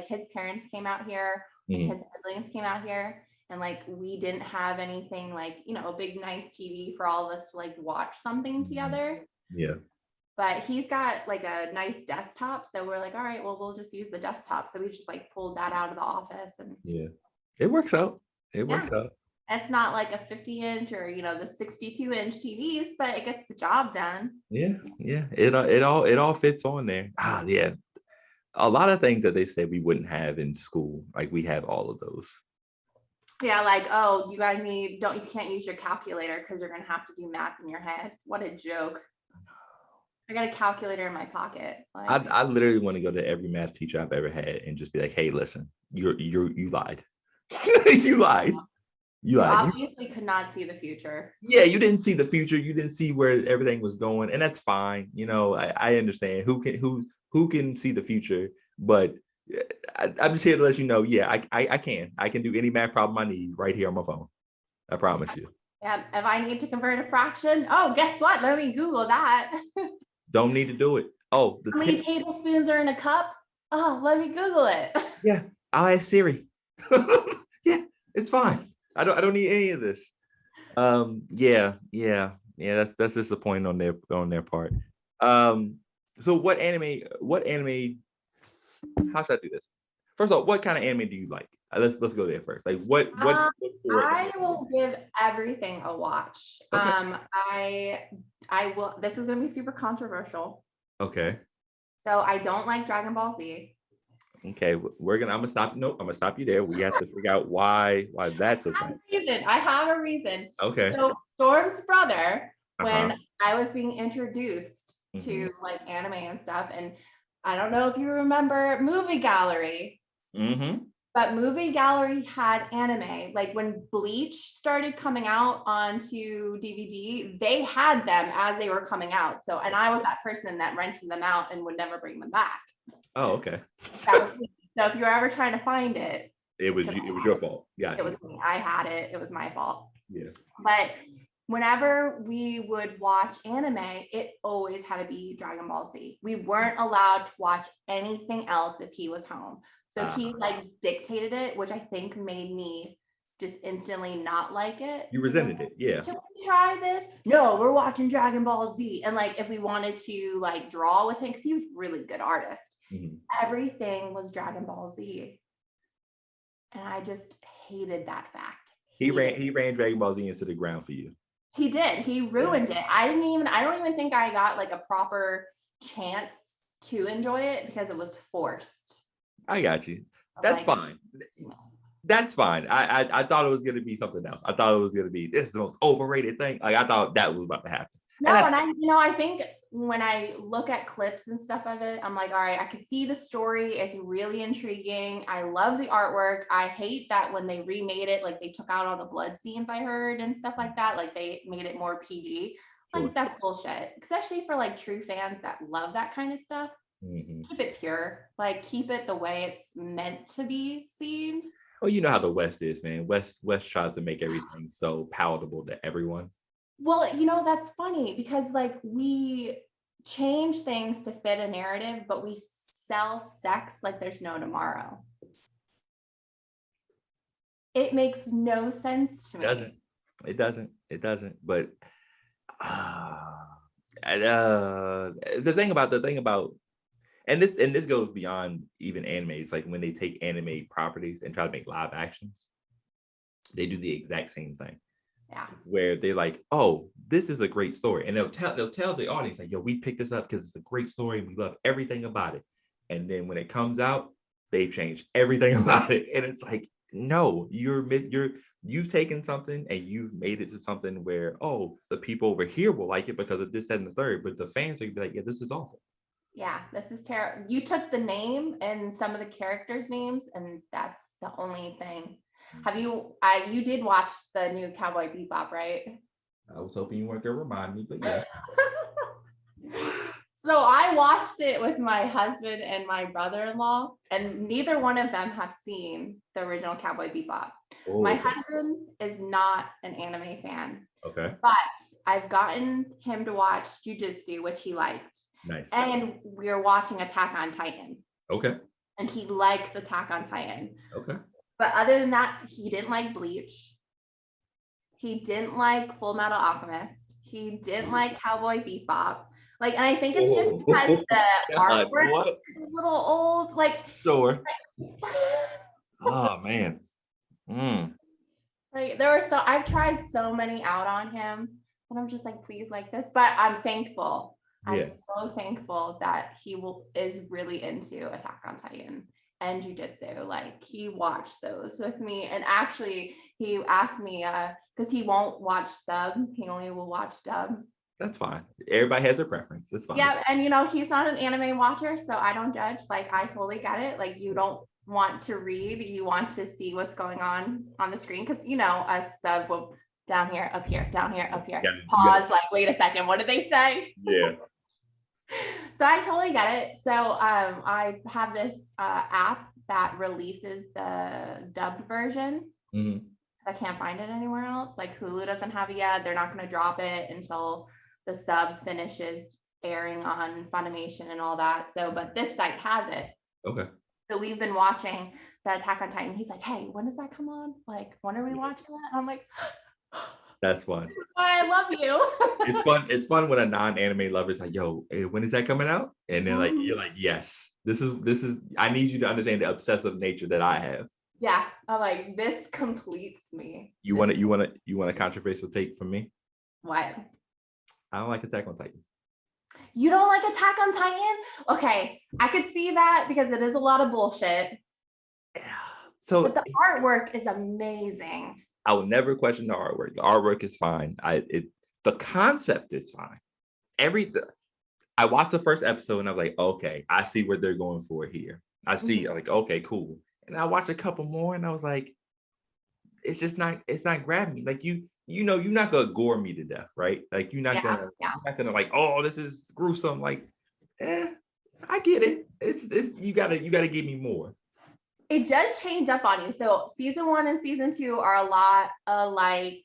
his parents came out here, and his siblings came out here, and like we didn't have anything like, a big nice TV for all of us to like watch something together. Yeah. But he's got like a nice desktop. So we're like, all right, well, we'll just use the desktop. So we just like pulled that out of the office, and Yeah. It works out. It works out. it's not like a 50-inch or, the 62-inch TVs, but it gets the job done. Yeah. Yeah. It all fits on there. Yeah. A lot of things that they said we wouldn't have in school, like we have all of those. Yeah, like, oh, you guys you can't use your calculator because you're gonna have to do math in your head. What a joke. I got a calculator in my pocket. Like, I literally want to go to every math teacher I've ever had and just be like, hey, listen, you lied. You lied. You lied. Obviously could not see the future. Yeah, you didn't see the future. You didn't see where everything was going, and that's fine. I understand who can see the future, but I'm just here to let you know. Yeah, I can do any math problem I need right here on my phone. I promise you. Yeah, if I need to convert a fraction, oh, guess what? Let me Google that. Don't need to do it. Oh, how many tablespoons are in a cup? Oh, let me Google it. Yeah, I'll ask Siri. Yeah, it's fine. I don't need any of this. Yeah. That's disappointing on their part. So what anime? How should I do this? First of all, what kind of anime do you like? Let's go there first. Like what I will give everything a watch. Okay. I will. This is going to be super controversial. Okay. So I don't like Dragon Ball Z. Okay, I'm gonna stop. Nope, I'm gonna stop you there. We have to figure out why that's okay. I have a reason. Okay. So Storm's brother, when I was being introduced to like anime and stuff, and I don't know if you remember Movie Gallery. But Movie Gallery had anime. Like when Bleach started coming out onto DVD, they had them as they were coming out. So, and I was that person that rented them out and would never bring them back. Oh, okay. So if you're ever trying to find it, it was your fault. Yeah, it was me. I had it. It was my fault. Yeah. But whenever we would watch anime, it always had to be Dragon Ball Z. We weren't allowed to watch anything else if he was home. So he like dictated it, which I think made me just instantly not like it. You resented it, yeah. Can we try this? No, we're watching Dragon Ball Z. And like if we wanted to like draw with him, because he was a really good artist, everything was Dragon Ball Z. And I just hated that fact. He ran Dragon Ball Z into the ground for you. He did. He ruined it. I don't even think I got like a proper chance to enjoy it because it was forced. I got you. That's fine. That's fine. I thought it was going to be something else. I thought it was going to be this is the most overrated thing. Like I thought that was about to happen. No, and I think when I look at clips and stuff of it, I'm like, all right, I can see the story. It's really intriguing. I love the artwork. I hate that when they remade it, like they took out all the blood scenes I heard and stuff like that. Like they made it more PG. Like that's bullshit, especially for like true fans that love that kind of stuff. Mhm. Keep it pure. Like keep it the way it's meant to be seen. Oh, you know how the West is, man. West tries to make everything so palatable to everyone. Well, that's funny because like we change things to fit a narrative, but we sell sex like there's no tomorrow. It makes no sense to It doesn't. me. It doesn't. It doesn't. But uh, the thing about and this goes beyond even anime. It's like when they take anime properties and try to make live actions, they do the exact same thing. Yeah. Where they're like, oh, this is a great story. And they'll tell the audience, like, yo, we picked this up because it's a great story and we love everything about it. And then when it comes out, they've changed everything about it. And it's like, no, you've taken something and you've made it to something where, oh, the people over here will like it because of this, that, and the third. But the fans are gonna be like, yeah, this is awful. Yeah, this is terrible. You took the name and some of the characters' names, and that's the only thing. Have you? You did watch the new Cowboy Bebop, right? I was hoping you weren't gonna remind me, but yeah. So I watched it with my husband and my brother-in-law, and neither one of them have seen the original Cowboy Bebop. Oh, My okay. husband is not an anime fan, Okay. but I've gotten him to watch Jujutsu, which he liked. Nice. And we're watching Attack on Titan. Okay. And he likes Attack on Titan. Okay. But other than that, he didn't like Bleach. He didn't like Full Metal Alchemist. He didn't like Cowboy Bebop. Like, and I think it's just because the God, artwork what? is a little old. Like, Sure. Oh man. Mm. like I've tried so many out on him, and I'm just like, please like this. But I'm thankful. I'm Yeah. so thankful that is really into Attack on Titan and Jujutsu. Like he watched those with me, and actually he asked me because he won't watch sub, he only will watch dub. That's fine. Everybody has their preference. It's fine. Yeah, and he's not an anime watcher, so I don't judge. Like I totally get it. Like you don't want to read, you want to see what's going on the screen because a sub will down here, up here, down here, up here. Pause. Like, wait a second. What did they say? Yeah. So I totally get it. So I have this app that releases the dubbed version. Mm-hmm. I can't find it anywhere else. Like Hulu doesn't have it yet. They're not going to drop it until the sub finishes airing on Funimation and all that. So, but this site has it. Okay. So we've been watching the Attack on Titan. He's like, hey, when does that come on? Like, when are we watching that? And I'm like, that's fun. I love you. It's fun. It's fun when a non-anime lover is like, yo, hey, when is that coming out? And then like you're like, yes, this is I need you to understand the obsessive nature that I have. Yeah. I'm like, this completes me. You want a controversial take from me? What? I don't like Attack on Titan. You don't like Attack on Titan? Okay, I could see that because it is a lot of bullshit. So but the artwork is amazing. I will never question the artwork. The artwork is fine. The concept is fine. I watched the first episode and I was like, okay, I see what they're going for here. I see like, okay, cool. And I watched a couple more and I was like, it's not grabbing me. Like you're not gonna gore me to death, right? Like you're not gonna like, oh, this is gruesome. Like, I get it. It's you gotta give me more. It does change up on you. So season 1 and season 2 are a lot like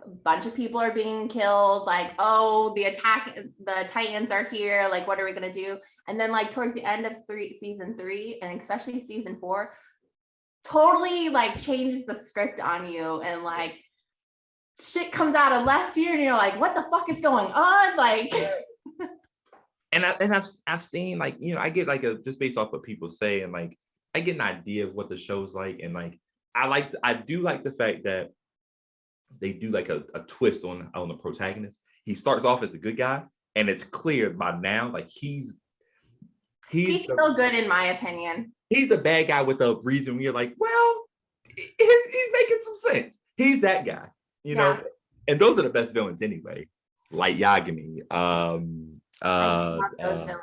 a bunch of people are being killed. Like, oh, the Titans are here. Like, what are we gonna do? And then like towards the end of season 3, and especially season 4, totally like changes the script on you, and like shit comes out of left field, and you're like, what the fuck is going on? Like. And I've seen like, I get like just based off what people say, and like I get an idea of what the show's like, and like I do like the fact that they do like a twist on the protagonist. He starts off as the good guy, and it's clear by now like he's still good in my opinion. He's the bad guy with a reason where you're like, well, he's making some sense. He's that guy, and those are the best villains anyway. Like Yagami, those villains.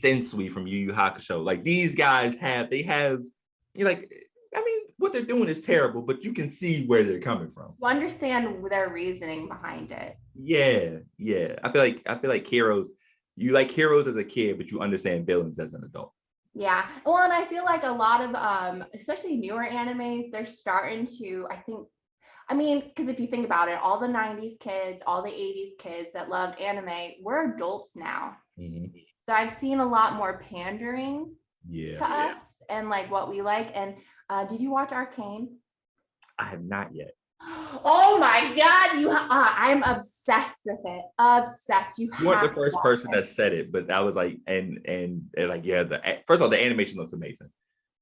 Sensui from Yu Yu Hakusho. Like these guys you're like, I mean, what they're doing is terrible, but you can see where they're coming from. You understand their reasoning behind it. Yeah. I feel like Kiro's you like heroes as a kid, but you understand villains as an adult. Yeah. Well, and I feel like a lot of especially newer animes, they're starting to, I mean, because if you think about it, all the 90s kids, all the 80s kids that loved anime, we're adults now. Mm-hmm. So I've seen a lot more pandering Yeah. to us and like what we like. And did you watch Arcane? I have not yet. Oh my God, I'm obsessed with it. Obsessed. You You weren't the have to first watch person it. that said it, but that was like, and like, yeah, first of all, the animation looks amazing.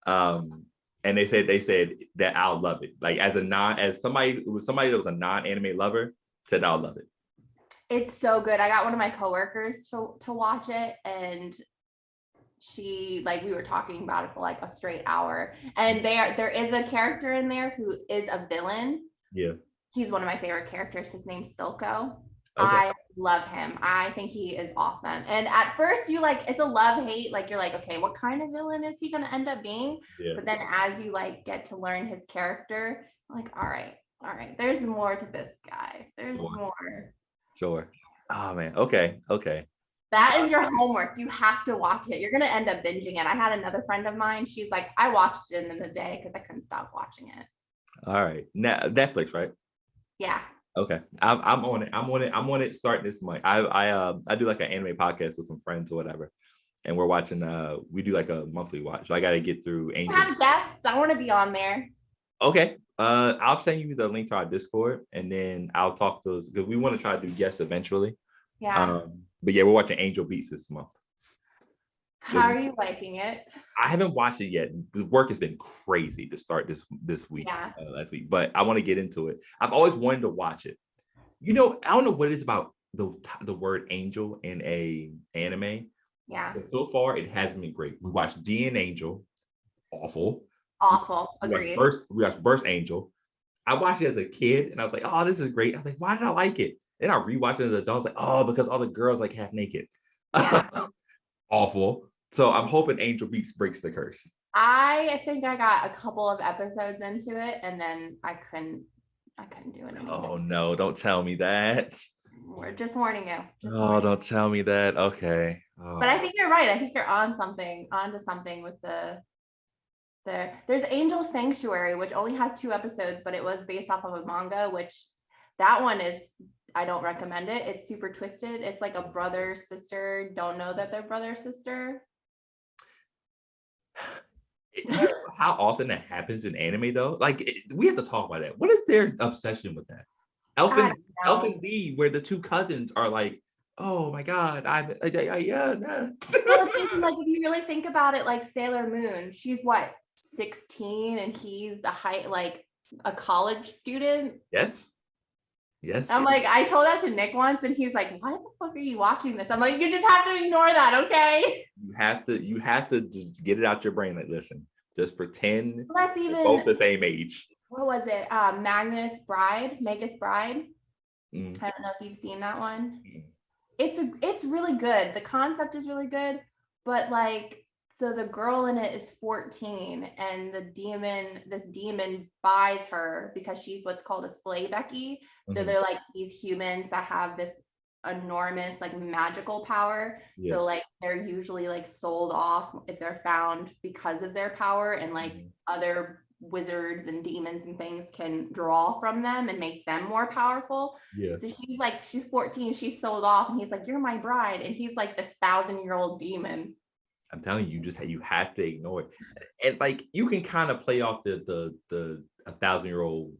And they said that I'll love it. Like as somebody that was a non-anime lover said I'll love it. It's so good. I got one of my coworkers to watch it, and she like we were talking about it for like a straight hour. And there is a character in there who is a villain. Yeah. He's one of my favorite characters. His name's Silco. Okay. I love him. I think he is awesome. And at first you like, it's a love hate. Like you're like, okay, what kind of villain is he going to end up being? Yeah. But then as you like get to learn his character, I'm like, all right, there's more to this guy. There's more. Sure. Oh man. Okay. That is your homework. You have to watch it. You're going to end up binging it. I had another friend of mine. She's like, I watched it in the day because I couldn't stop watching it. All right. Now Netflix, right? Yeah. Okay. I'm on it. I'm on it starting this month. I do like an anime podcast with some friends or whatever. And we're watching we do like a monthly watch. So I gotta get through Angel. I have guests. I want to be on there. Okay. I'll send you the link to our Discord and then I'll talk to those because we want to try to do guests eventually. Yeah. But yeah, we're watching Angel Beats this month. How are you liking it? I haven't watched it yet. The work has been crazy to start this week, last week, but I want to get into it. I've always wanted to watch it. You know, I don't know what it is about the word angel in a anime. Yeah. But so far, it hasn't been great. We watched D and Angel, awful. Agreed. We watched Burst Angel. I watched it as a kid, and I was like, "Oh, this is great." I was like, "Why did I like it?" Then I rewatched it as an adult. I was like, "Oh, because all the girls like half naked." Yeah. Awful. So I'm hoping Angel Beats breaks the curse. I think I got a couple of episodes into it, and then I couldn't do it anymore. Oh no! Don't tell me that. We're just warning you. Don't tell me that. Okay. Oh. But I think you're right. I think you're onto something with there's Angel Sanctuary, which only has 2 episodes, but it was based off of a manga, which that one is, I don't recommend it. It's super twisted. It's like a brother, sister, don't know that they're brother, sister. How often that happens in anime though? Like we have to talk about that. What is their obsession with that? Elf and Lee, where the 2 cousins are like, oh my god, yeah. Nah. Well, it's like if you really think about it, like Sailor Moon, she's what, 16, and he's a college student. Yes. I'm like, I told that to Nick once, and he's like, "Why the fuck are you watching this?" I'm like, you just have to ignore that, okay? You have to just get it out your brain. Like, listen, just pretend that's even both the same age. What was it? Magus Bride. I don't know if you've seen that one. It's really good. The concept is really good, but like, so the girl in it is 14, and this demon buys her because she's what's called a slave Becky. So they're like these humans that have this enormous like magical power. So like they're usually like sold off if they're found because of their power, and like other wizards and demons and things can draw from them and make them more powerful. So she's 14, she's sold off, and he's like, "You're my bride," and he's like this 1,000-year-old demon. I'm telling you, you have to ignore it. And like you can kind of play off the 1,000-year-old,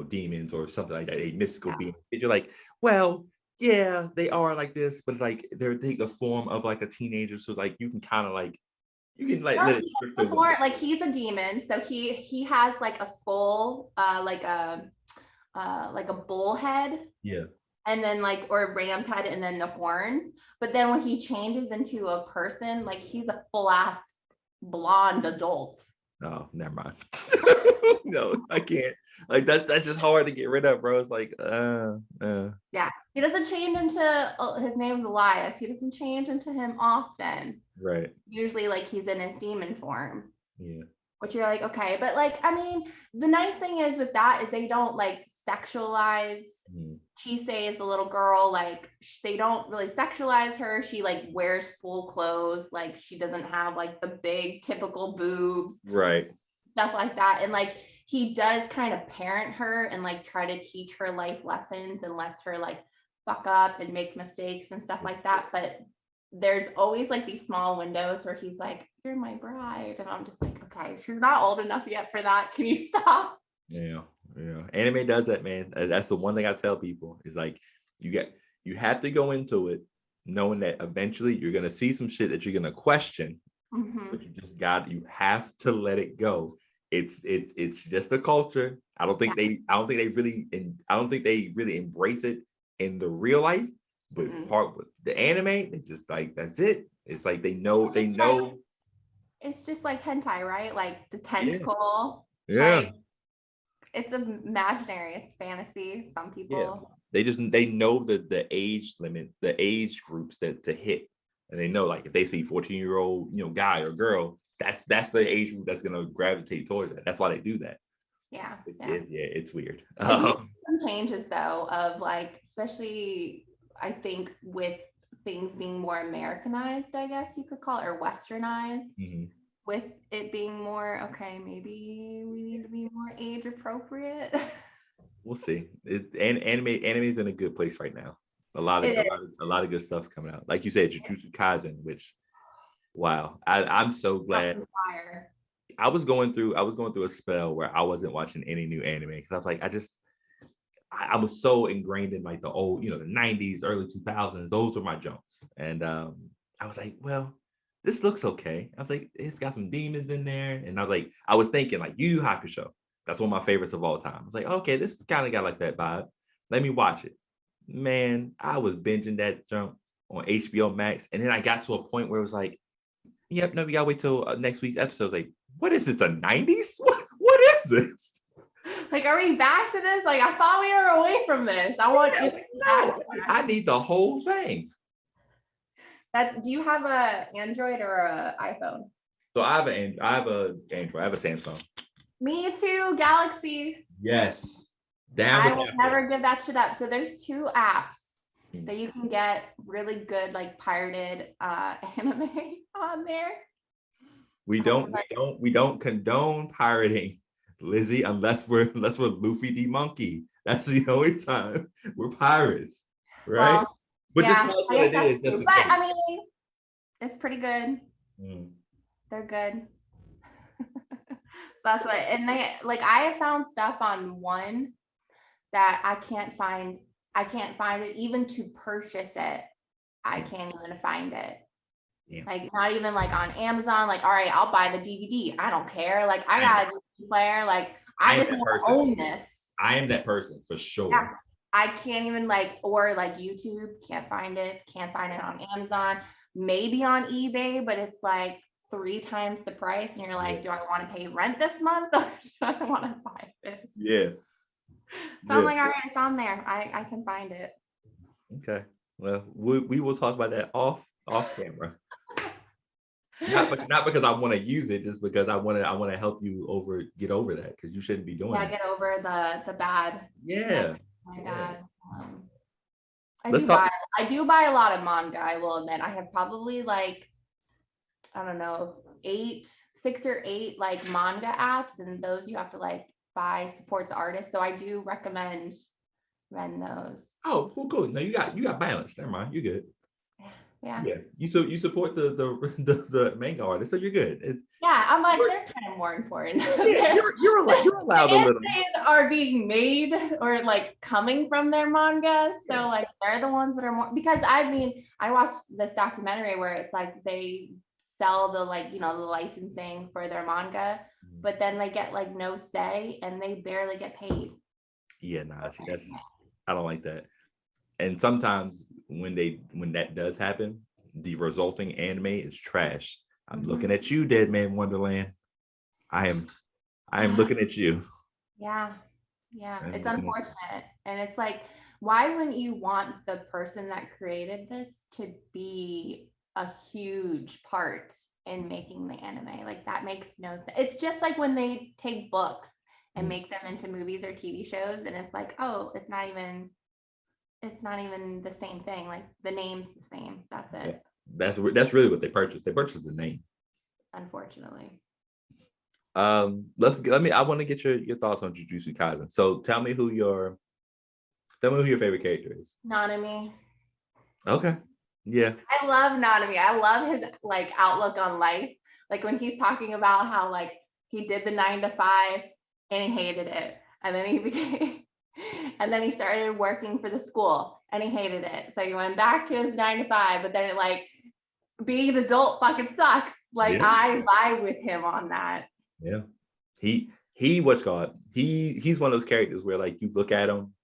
demons or something like that, a mystical being. You're like, well, yeah, they are like this, but like they're the form of like a teenager. So like you can kind of like let it like he's a demon, so he has like a skull, like a bull head. Yeah. And then like, or a ram's head, and then the horns. But then when he changes into a person, like he's a full ass blonde adult. Oh, never mind. No, I can't. Like that's just hard to get rid of, bro. It's like, Yeah, he doesn't change into. His name's Elias. He doesn't change into him often. Right. Usually, like he's in his demon form. Yeah. Which you're like, okay, but like, I mean, the nice thing is with that is they don't like sexualize Chisei is the little girl, like they don't really sexualize her. She like wears full clothes, like she doesn't have like the big typical boobs, Right. stuff like that. And like he does kind of parent her and like try to teach her life lessons and lets her like fuck up and make mistakes and stuff like that. But there's always like these small windows where he's like, "You're my bride," and I'm just like, okay, she's not old enough yet for that. Can you stop? Yeah, yeah. Anime does that, man. That's the one thing I tell people is like you have to go into it knowing that eventually you're gonna see some shit that you're gonna question, but you have to let it go. It's just the culture. I don't think they really embrace it in the real life, but part with the anime, they just like that's it. It's like they know. It's just like hentai, right? Like the Yeah. tentacle. Yeah. Like it's imaginary, it's fantasy. Some Yeah. people. They know the age limit, the age groups that to hit. And they know like if they see 14-year-old, guy or girl, that's the age group that's gonna gravitate towards that. That's why they do that. Yeah. It's weird. Some changes though of like, especially I think with things being more Americanized, I guess you could call it, or westernized, with it being more, okay, maybe we need to be more age appropriate. We'll see. Anime is in a good place right now. A lot of good stuff's coming out. Like you said, Jujutsu Kaisen, which wow. I'm so glad. I was going through a spell where I wasn't watching any new anime because I was like, I was so ingrained in like the old, the 90s, early 2000s. Those were my jumps. And I was like, well, this looks okay. I was like, it's got some demons in there. And I was thinking like Yu Yu Hakusho. That's one of my favorites of all time. I was like, okay, this kind of got like that vibe. Let me watch it. Man, I was binging that jump on HBO Max. And then I got to a point where it was like, yep, no, we gotta wait till next week's episode. Like, what is this, the 90s? What is this? Like, are we back to this? Like, I thought we were away from this. I need the whole thing. Do you have a Android or a iPhone? So I have an Android. I have a Samsung. Me too, Galaxy. Yes. I will never give that shit up. So there's 2 apps that you can get really good, like pirated anime on there. We don't condone pirating, Lizzie, unless we're Luffy the monkey. That's the only time we're pirates, right? Well, but just tell us what it is. But I mean, it's pretty good. They're good. So that's what, and I have found stuff on one that I can't find it even to purchase it. I can't even find it. Yeah. Like not even like on Amazon, like, all right, I'll buy the DVD. I don't care. Like I got a DVD player. Like I just want to own this. I am that person for sure. Yeah. I can't even or YouTube, can't find it on Amazon, maybe on eBay, but it's like 3 times the price. And you're like, do I want to pay rent this month or do I want to buy this? Yeah. So I'm like, all right, it's on there. I can find it. Okay. Well, we will talk about that off camera. Not because I want to use it, just because I want to help you get over that, because you shouldn't be doing that. Get over the bad. Yeah. Oh my God. I do buy a lot of manga, I will admit. I have probably I don't know, 6 or 8 like manga apps, and those you have to buy, support the artist. So I do recommend those. Oh, cool. No, you got balance. Never mind. You're good. Yeah. You support the manga artist, so you're good. I'm like, they're kind of more important. Yeah, you're allowed a little. Are being made or coming from their manga, so they're the ones that are more, because I watched this documentary where it's they sell the the licensing for their manga, but then they get no say and they barely get paid. Yeah, nah, see, I don't like that. And sometimes when that does happen, the resulting anime is trash. I'm looking at you, Dead Man Wonderland. I am looking at you. Yeah. It's unfortunate. And it's why wouldn't you want the person that created this to be a huge part in making the anime? That makes no sense. It's just like when they take books and make them into movies or TV shows, and it's oh, it's not even it's not even the same thing. Like the name's the same. That's it. That's really what they purchased. They purchased the name. Unfortunately. I want to get your thoughts on Jujutsu Kaisen. So tell me who your favorite character is. Nanami. Okay. Yeah. I love Nanami. I love his like outlook on life. Like when he's talking about how like he did the 9 to 5 and he hated it. And then he started working for the school and he hated it. So he went back to his 9 to 5, but then it like being an adult fucking sucks. Like I vibe with him on that. Yeah. He's one of those characters where like you look at him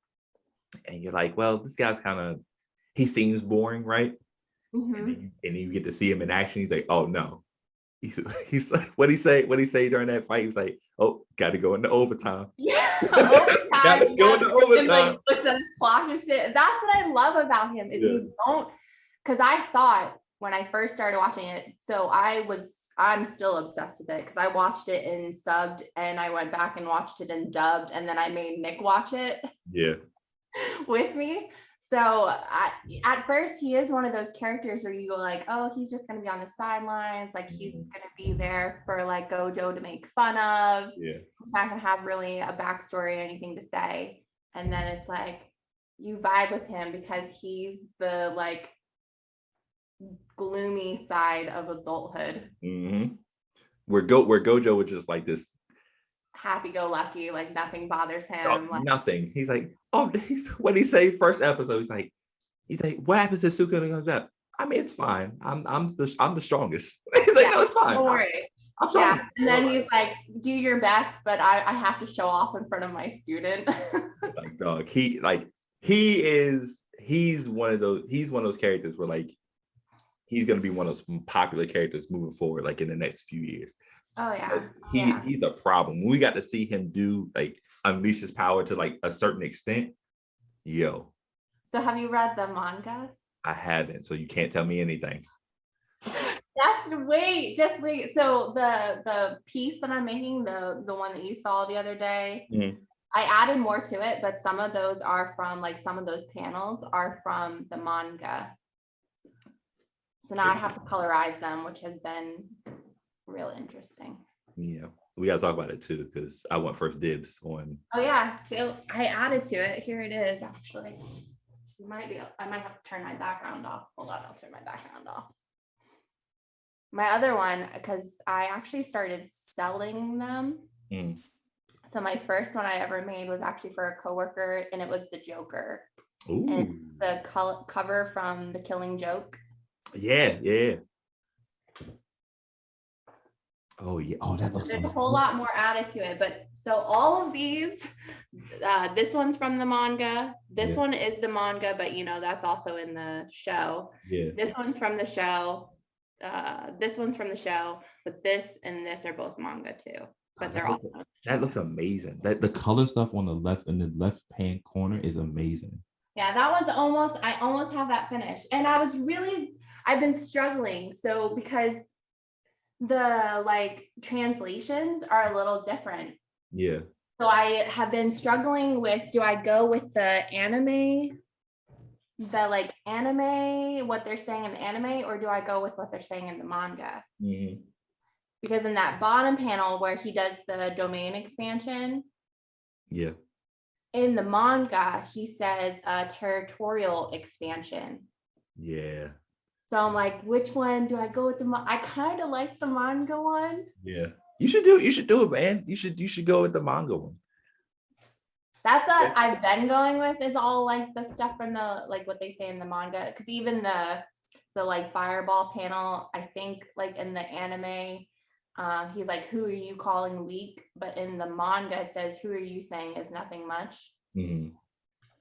and you're like, well, this guy's he seems boring, right? Mm-hmm. And you get to see him in action. He's like, oh no. He's like, what he say during that fight? He was like, oh, gotta go into overtime. Yeah, overtime. Gotta go into overtime. And like looks at his clock and shit. That's what I love about him is he don't, because I thought when I first started watching it, so I'm still obsessed with it because I watched it in subbed and I went back and watched it in dubbed and then I made Nick watch it. Yeah. With me. So at first he is one of those characters where you go like, oh, he's just gonna be on the sidelines, like he's gonna be there for like Gojo to make fun of. Yeah. He's not gonna have really a backstory or anything to say. And then it's like you vibe with him because he's the like gloomy side of adulthood. Mm-hmm. Where Gojo was just like this happy-go-lucky, like nothing bothers him. Like, nothing. He's like, oh, what did he say first episode? He's like, what happens if Sukuna comes up? I mean, it's fine. I'm the strongest. He's like, no, it's fine. Don't worry. I'm strong. Yeah. And then he's like, do your best, but I have to show off in front of my student. Like, dog, he's one of those characters where like he's gonna be one of those popular characters moving forward, like in the next few years. Oh yeah. He's a problem. We got to see him do like unleash his power to like a certain extent. Yo. So have you read the manga? I haven't, so you can't tell me anything. Just wait. So the piece that I'm making, the one that you saw the other day, I added more to it, but some of those are from like some of those panels are from the manga. So now I have to colorize them, which has been real interesting. Yeah, we gotta talk about it too because I want first dibs on. Oh yeah, so I added to it. Here it is. Actually, I might have to turn my background off. Hold on, I'll turn my background off. My other one, because I actually started selling them. So my first one I ever made was actually for a coworker, and it was the Joker. Ooh. And it's the cover from The Killing Joke. Yeah. Oh yeah. Oh, that looks. There's a whole lot more added to it, but so all of these, this one's from the manga. This one is the manga, but you know that's also in the show. Yeah. This one's from the show. This one's from the show, but this and this are both manga too. But they're all. That looks amazing. That the color stuff on the left in the left hand corner is amazing. Yeah, that one's I almost have that finished, and I've been struggling. So because the like translations are a little different. Yeah. So I have been struggling with, do I go with the anime, what they're saying in the anime, or do I go with what they're saying in the manga? Mm-hmm. Because in that bottom panel where he does the domain expansion, in the manga, he says territorial expansion. Yeah. So I'm like, which one do I go with? I kind of like the manga one. Yeah, you should do it, man. You should go with the manga one. That's what I've been going with, is all like the stuff from the like what they say in the manga. Because even the like fireball panel, I think like in the anime, he's like, who are you calling weak? But in the manga it says, who are you saying is nothing much? Mm-hmm.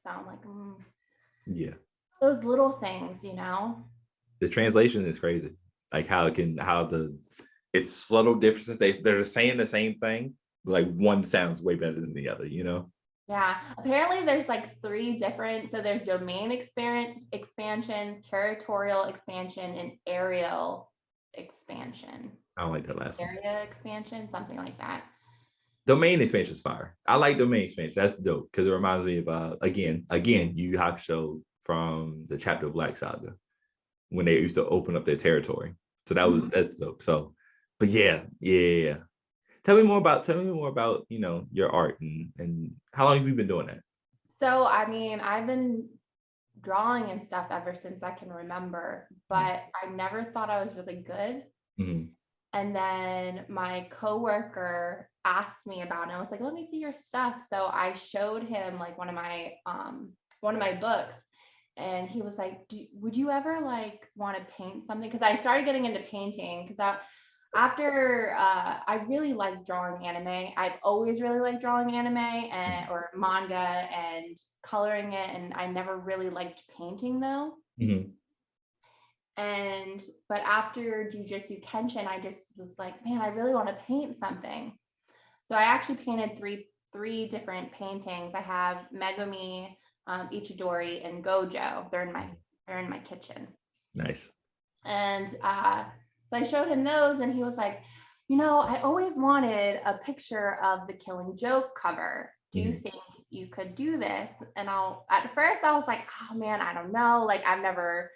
So I'm like, yeah, those little things, you know. The translation is crazy. Like it's subtle differences. They're saying the same thing, but like one sounds way better than the other, you know? Yeah. Apparently there's like 3 different. So there's domain expansion, territorial expansion, and aerial expansion. I don't like that last one. Area expansion, something like that. Domain expansion is fire. I like domain expansion. That's dope because it reminds me of again Yu Yu Hakusho from the chapter of Black Saga when they used to open up their territory. So that's dope. So, but yeah. Tell me more about your art and how long have you been doing that? So, I mean, I've been drawing and stuff ever since I can remember, but I never thought I was really good. Mm-hmm. And then my coworker asked me about it. I was like, let me see your stuff. So I showed him like one of my books, and he was like, would you ever like want to paint something? Because I started getting into painting because after I really like drawing anime. I've always really liked drawing anime or manga and coloring it, and I never really liked painting though. Mm-hmm. But after Jujutsu Kenshin, I just was like, man, I really want to paint something. So I actually painted three different paintings. I have Megumi, Ichidori, and Gojo. They're in my kitchen. Nice. And so I showed him those, and he was like, I always wanted a picture of the Killing Joke cover. Do you think you could do this? And at first I was like, oh man, I don't know. Like I've never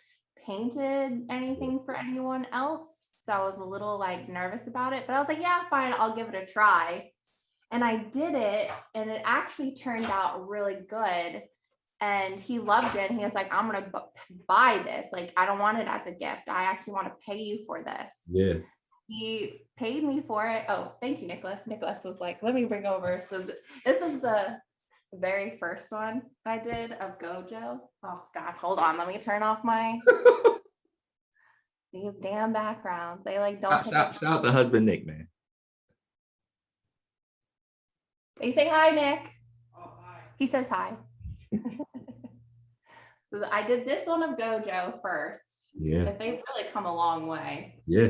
painted anything for anyone else. So I was a little like nervous about it, but I was like, yeah, fine, I'll give it a try. And I did it, and it actually turned out really good. And he loved it. And he was like, I'm going to buy this. Like, I don't want it as a gift. I actually want to pay you for this. Yeah. He paid me for it. Oh, thank you, Nicholas. Nicholas was like, let me bring over. So this is the very first one I did of Gojo. Oh God, hold on. Let me turn off my these damn backgrounds. They like don't shout out to husband Nick, man. They say hi, Nick. Oh, hi. He says hi. So I did this one of Gojo first. Yeah. But they've really come a long way. Yeah.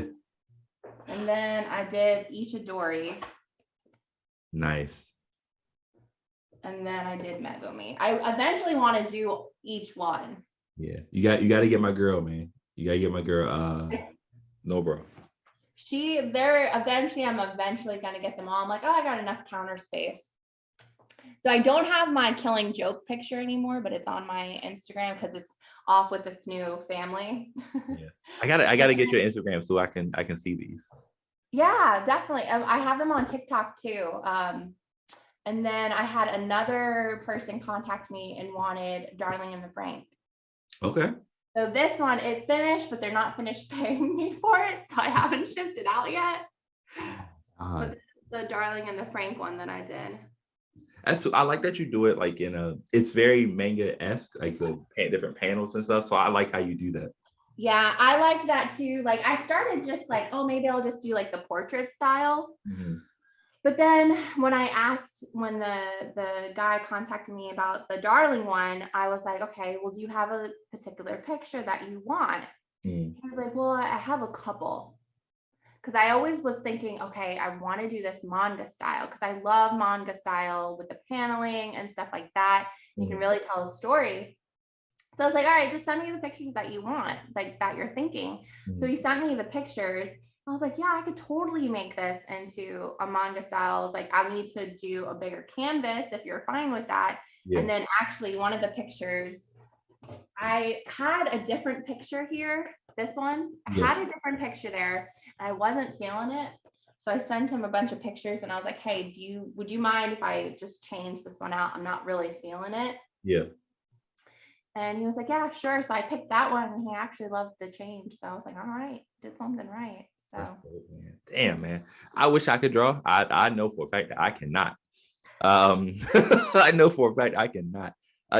And then I did Ichidori. Nice. And then I did Megumi. I eventually want to do each one. Yeah. You got to get my girl, man. You got to get my girl no bro. I'm eventually going to get them all. I'm like, oh, I got enough counter space. So I don't have my Killing Joke picture anymore, but it's on my Instagram because it's off with its new family. Yeah. I gotta get your Instagram so I can see these. Yeah, definitely. I have them on TikTok too. And then I had another person contact me and wanted Darling in the Franxx. Okay. So this one, it finished, but they're not finished paying me for it. So I haven't shipped it out yet. But this is the Darling in the Franxx one that I did. I like that you do it like it's very manga-esque, like the different panels and stuff. So I like how you do that. Yeah, I like that too. Like I started just like, oh, maybe I'll just do like the portrait style. Mm-hmm. But then when the guy contacted me about the Darling one, I was like, okay, well, do you have a particular picture that you want? He was like, well, I have a couple. Because I always was thinking, okay, I want to do this manga style because I love manga style with the paneling and stuff like that. You can really tell a story. So I was like, all right, just send me the pictures that you want, like that you're thinking. So he sent me the pictures. I was like, yeah, I could totally make this into a manga style. I was like, I need to do a bigger canvas if you're fine with that. Yeah. And then actually one of the pictures, I had a different picture here. This one, I had a different picture there. And I wasn't feeling it. So I sent him a bunch of pictures and I was like, hey, would you mind if I just change this one out? I'm not really feeling it. Yeah. And he was like, yeah, sure. So I picked that one and he actually loved the change. So I was like, all right, did something right. So dope, man. Damn, man. I wish I could draw. I know for a fact that I cannot. I know for a fact I cannot.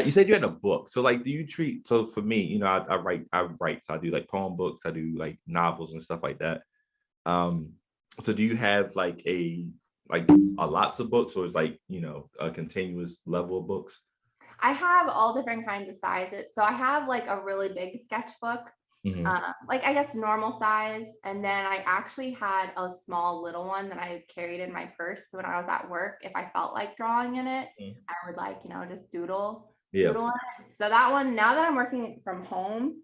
You said you had a book. So like, do you treat, so for me, I write. So I do like poem books. I do like novels and stuff like that. So do you have like a lots of books, or is like, a continuous level of books? I have all different kinds of sizes. So I have like a really big sketchbook, like I guess normal size. And then I actually had a small little one that I carried in my purse when I was at work. If I felt like drawing in it, I would like, just doodle on it. So that one, now that I'm working from home,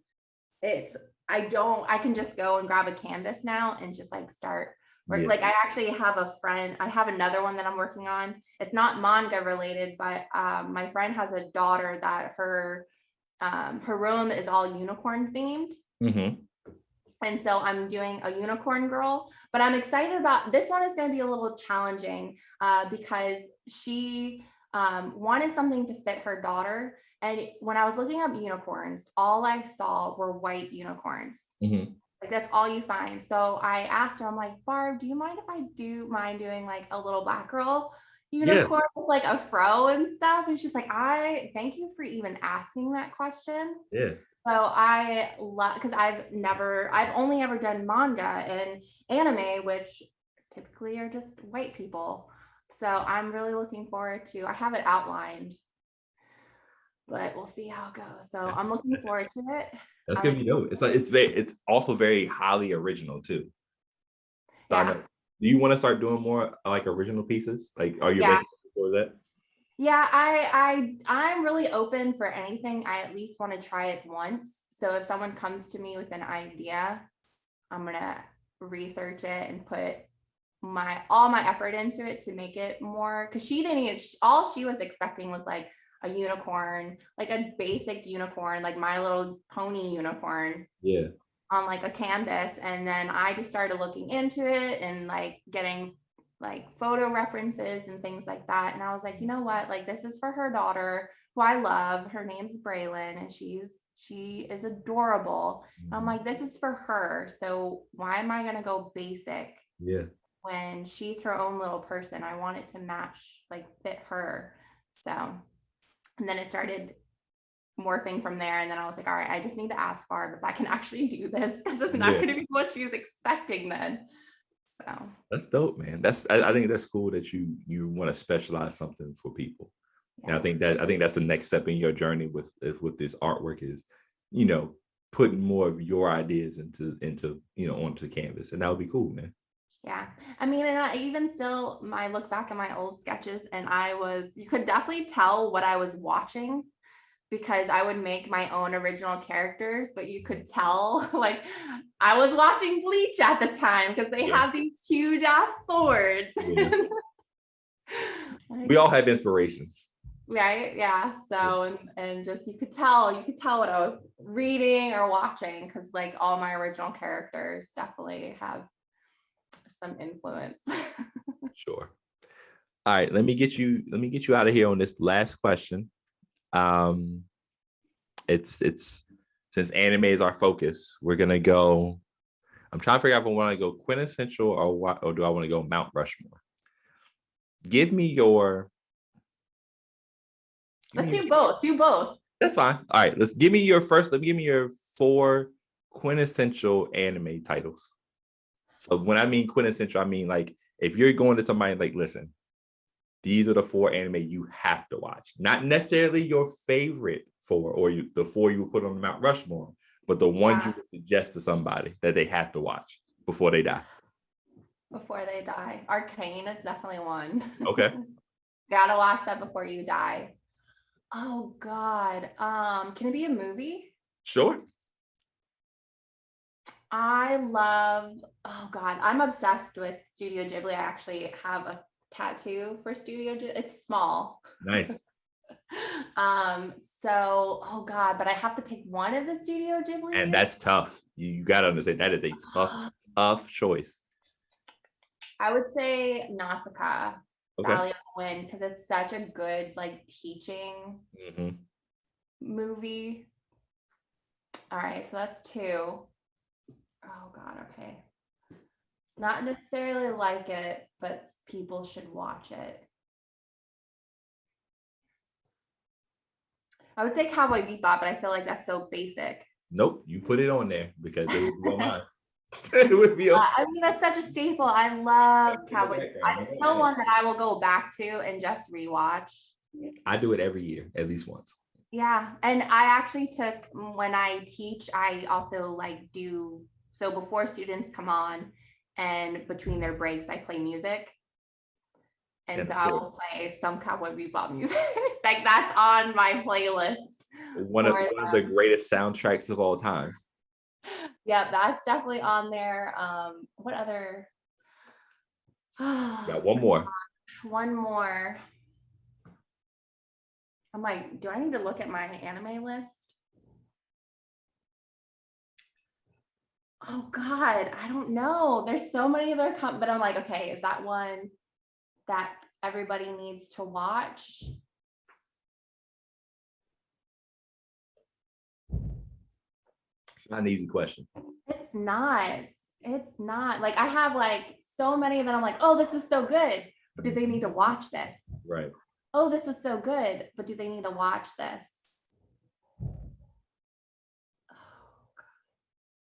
I can just go and grab a canvas now and just like start Or Yeah. like I actually have a friend, I have another one that I'm working on. It's not manga related, but my friend has a daughter that her room is all unicorn themed. Mm-hmm. And so I'm doing a unicorn girl, but I'm excited about this one. Is going to be a little challenging because she wanted something to fit her daughter. And when I was looking up unicorns, all I saw were white unicorns. Mm-hmm. Like that's all you find. So I asked her, I'm like, Barb, do you mind if I do mind doing like a little black girl Yeah. unicorn with like a fro and stuff? And she's like, I thank you for even asking that question. Yeah. So I love, because I've only ever done manga and anime, which typically are just white people. So I'm really looking forward to, I have it outlined, but we'll see how it goes. So I'm looking forward to it. That's gonna be dope. It's like it's also very highly original too. So I Yeah. know. Do you want to start doing more like original pieces? Like, are you Yeah. making for that? Yeah, I'm really open for anything. I at least want to try it once. So if someone comes to me with an idea, I'm gonna research it and put all my effort into it to make it more, because she didn't even, all she was expecting was like a unicorn, like a basic unicorn, like My Little Pony unicorn Yeah. on like a canvas. And then I just started looking into it and like getting like photo references and things like that. And I was like, you know what, like this is for her daughter who I love. Her name's Braylon and she is adorable. I'm like, this is for her. So why am I gonna go basic Yeah. when she's her own little person? I want it to match, like fit her. So, and then it started morphing from there. And then I was like, all right, I just need to ask Barb if I can actually do this, because it's not going to be what she was expecting then. So That's dope, man. I think that's cool that you want to specialize something for people. yeah. And I think that's the next step in your journey with this artwork is, you know, putting more of your ideas into onto the canvas, and that would be cool, man. Yeah. I mean, and I even still, I look back at my old sketches and you could definitely tell what I was watching, because I would make my own original characters, but you could tell like I was watching Bleach at the time because they have these huge ass swords. Yeah. Like, We all have inspirations. right. Yeah. So, and just, you could tell what I was reading or watching, because like all my original characters definitely have some influence. Sure. All right, let me get you out of here on this last question. It's since anime is our focus, we're gonna go. I'm trying to figure out if I want to go quintessential or do I want to go Mount Rushmore? Give me your. Let's do both. Do both. That's fine. All right, give me your 4 quintessential anime titles. So when I mean quintessential, I mean like if you're going to somebody like, listen, these are the 4 anime you have to watch. Not necessarily your favorite 4 or the 4 you would put on Mount Rushmore, but the ones you would suggest to somebody that they have to watch before they die. Before they die. Arcane is definitely one. Okay. Gotta watch that before you die. Oh God. Can it be a movie? Sure. Oh God, I'm obsessed with Studio Ghibli. I actually have a tattoo for Studio Ghibli. It's small. Nice. So, oh God, but I have to pick one of the Studio Ghibli. And that's tough. You got to understand that is a tough choice. I would say Nausicaa, Okay. Valley of the Wind, because it's such a good like teaching movie. All right, so that's 2. Oh God, okay. Not necessarily like it, but people should watch it. I would say Cowboy Bebop, but I feel like that's so basic. Nope, you put it on there because it would be on mine. It would be on. I mean, that's such a staple. I love Cowboy Bebop. It's still one that I will go back to and just rewatch. I do it every year, at least once. Yeah, and I actually took, when I teach, I also like do, so before students come on and between their breaks, I play music. And so I will play some Cowboy Bebop music. Like that's on my playlist. One of the greatest soundtracks of all time. Yeah, that's definitely on there. What other? Got one more. One more. I'm like, do I need to look at my anime list? Oh God, I don't know. There's so many other but I'm like, okay, is that one that everybody needs to watch? It's not an easy question. It's not. It's not. Like I have like so many that I'm like, oh, this was so good. But do they need to watch this? Right. Oh, this was so good. But do they need to watch this?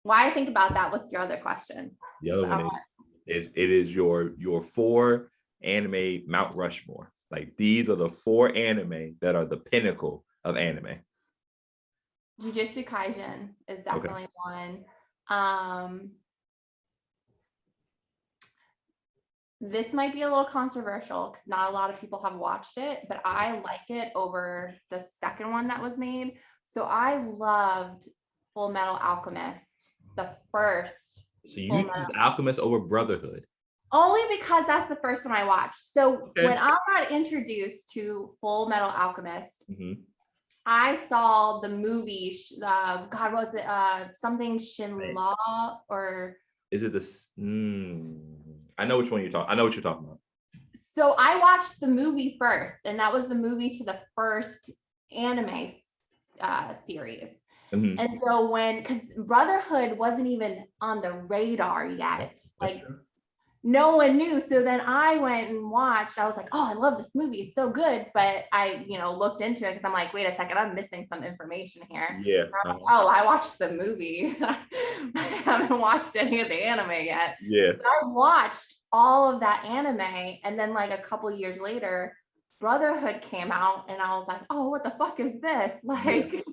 Why I think about that? What's your other question? The other one is it is your 4 anime Mount Rushmore. Like these are the 4 anime that are the pinnacle of anime. Jujutsu Kaisen is definitely one. This might be a little controversial because not a lot of people have watched it, but I like it over the second one that was made. So I loved Full Metal Alchemist, the first. So you choose Alchemist over Brotherhood. Only because that's the first one I watched. So when I got introduced to Full Metal Alchemist, I saw the movie, God, was it something Shinla or? Is it this? I know which one you're talking. I know what you're talking about. So I watched the movie first, and that was the movie to the first anime series. And so because Brotherhood wasn't even on the radar yet, like no one knew. So then I went and watched. I was like, oh, I love this movie. It's so good. But I, looked into it because I'm like, wait a second, I'm missing some information here. Yeah. Like, oh, I watched the movie. I haven't watched any of the anime yet. Yeah. So I watched all of that anime. And then like a couple years later, Brotherhood came out and I was like, oh, what the fuck is this? Like,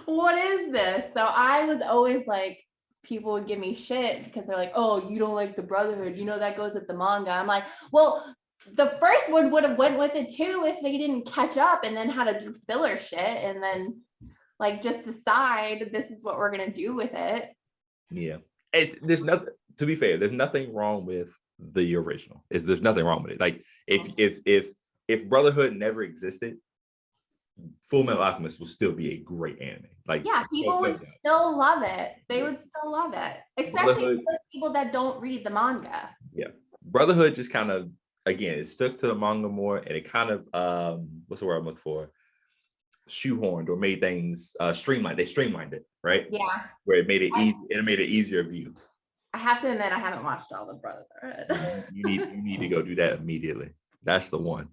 what is this? So I was always like, people would give me shit because they're like, oh, you don't like the Brotherhood, that goes with the manga. I'm like, well, the first one would have went with it too if they didn't catch up and then had to do filler shit and then like just decide this is what we're gonna do with it. Yeah, there's nothing, to be fair, there's nothing wrong with the original. There's nothing wrong with it. Like if Brotherhood never existed, Full Metal Alchemist will still be a great anime. Like, yeah, people would still love it. They would still love it, especially people that don't read the manga. Yeah, Brotherhood just kind of, again, it stuck to the manga more, and it kind of what's the word I'm looking for? Shoehorned or made things streamlined. They streamlined it, right? Yeah, where it made it easy. It made it easier view. I have to admit, I haven't watched all of Brotherhood. you need to go do that immediately. That's the one.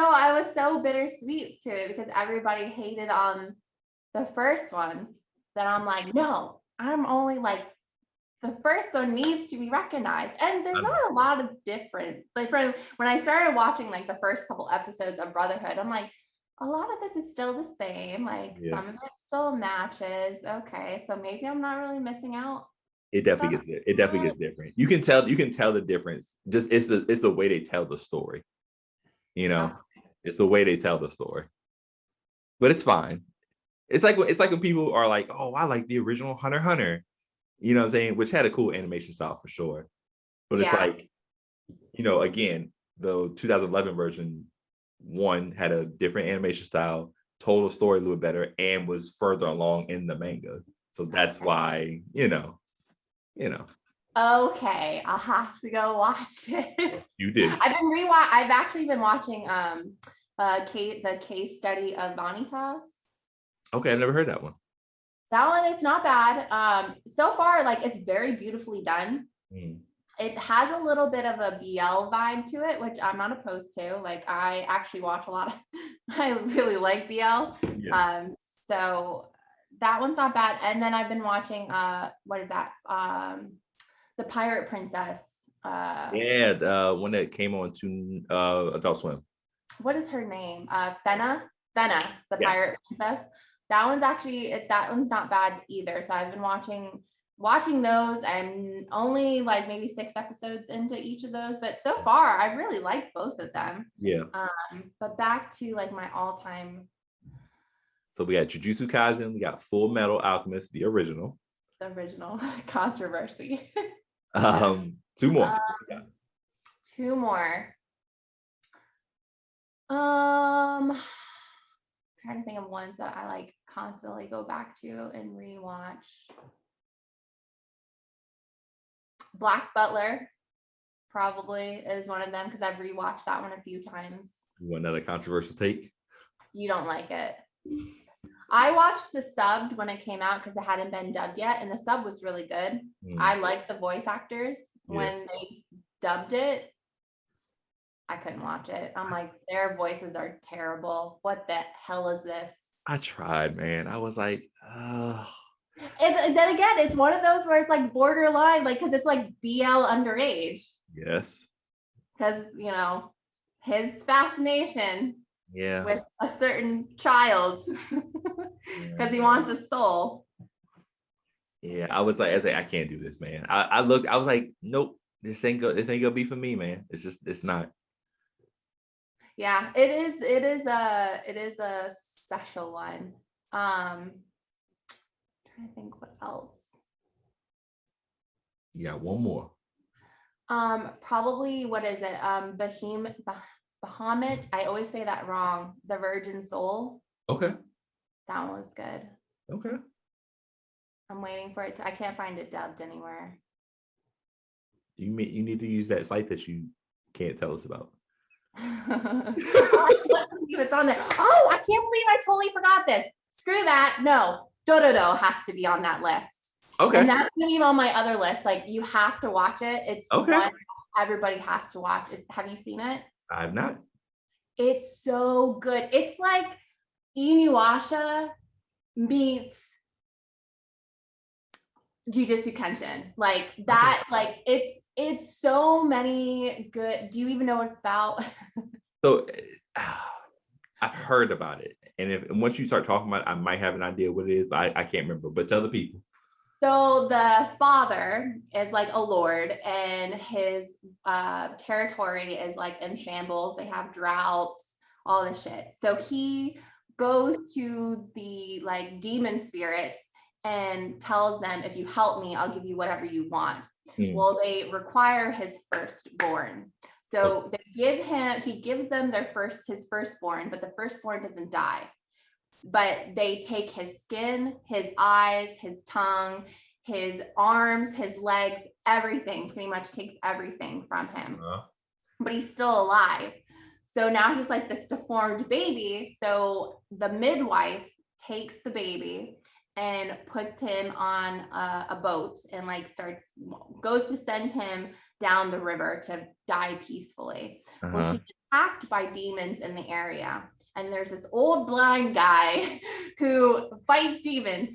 I was so bittersweet to it because everybody hated on the first one that I'm like, no, I'm only like, the first one needs to be recognized. And there's not a lot of different, like when I started watching like the first couple episodes of Brotherhood, I'm like, a lot of this is still the same. Like some of it still matches. Okay, so maybe I'm not really missing out. It definitely gets different. You can tell the difference. Just it's the way they tell the story. It's the way they tell the story. But it's fine. It's like when people are like, oh, I like the original Hunter x Hunter. You know what I'm saying? Which had a cool animation style for sure. But it's like, again, the 2011 version one had a different animation style, told the story a little better, and was further along in the manga. So that's why, Okay, I'll have to go watch it. You did. I've actually been watching the case study of Vanitas. Okay, I've never heard that one. That one, it's not bad. So far, like it's very beautifully done. It has a little bit of a BL vibe to it, which I'm not opposed to. Like I actually watch a lot of, I really like BL. Yeah. So that one's not bad. And then I've been watching, what is that? The Pirate Princess. The one that came on to Adult Swim. What is her name? Fena, the Pirate Princess. That one's not bad either. So I've been watching those. I'm only like maybe 6 episodes into each of those, but so far I've really liked both of them. Yeah. But back to like my all-time. So we got Jujutsu Kaisen, we got Full Metal Alchemist, the original. The original controversy. 2 more. Two more. Trying to think of ones that I like constantly go back to and rewatch. Black Butler probably is one of them because I've rewatched that one a few times. You want another controversial take? You don't like it. I watched the subbed when it came out because it hadn't been dubbed yet, and the sub was really good. I liked the voice actors. When they dubbed it, I couldn't watch it. I'm like, their voices are terrible. What the hell is this? I tried, man. I was like, and then again, it's one of those where it's like borderline, like, because it's like BL underage. yes. Because, his fascination with a certain child because he wants a soul. Yeah, I was like, I can't do this, man. I looked, I was like, nope, this ain't gonna be for me, man. It's not. Yeah, it is a special one. Trying to think what else. Yeah, one more. Probably what is it? Bahamut. I always say that wrong. The Virgin Soul. Okay. That one was good. Okay. I'm waiting for it I can't find it dubbed anywhere. You need to use that site that you can't tell us about. It's on there. Oh, I can't believe I totally forgot this. Screw that. No, Dododo has to be on that list. Okay. And that's gonna be on my other list. Like, you have to watch it. It's one everybody has to watch. Have you seen it? I've not. It's so good. It's like Inuyasha meets Jujutsu Kenshin. Like that, like it's so many good. Do you even know what it's about? So I've heard about it. And once you start talking about it, I might have an idea what it is, but I can't remember. But tell the people. So the father is like a lord, and his territory is like in shambles. They have droughts, all this shit. So he goes to the like demon spirits and tells them, if you help me, I'll give you whatever you want. Well, they require his firstborn. So he gives them his firstborn, but the firstborn doesn't die. But they take his skin, his eyes, his tongue, his arms, his legs, everything, pretty much takes everything from him. But he's still alive. So now he's like this deformed baby. So the midwife takes the baby and puts him on a boat and like goes to send him down the river to die peacefully. Well, she's attacked by demons in the area. And there's this old blind guy who fights demons,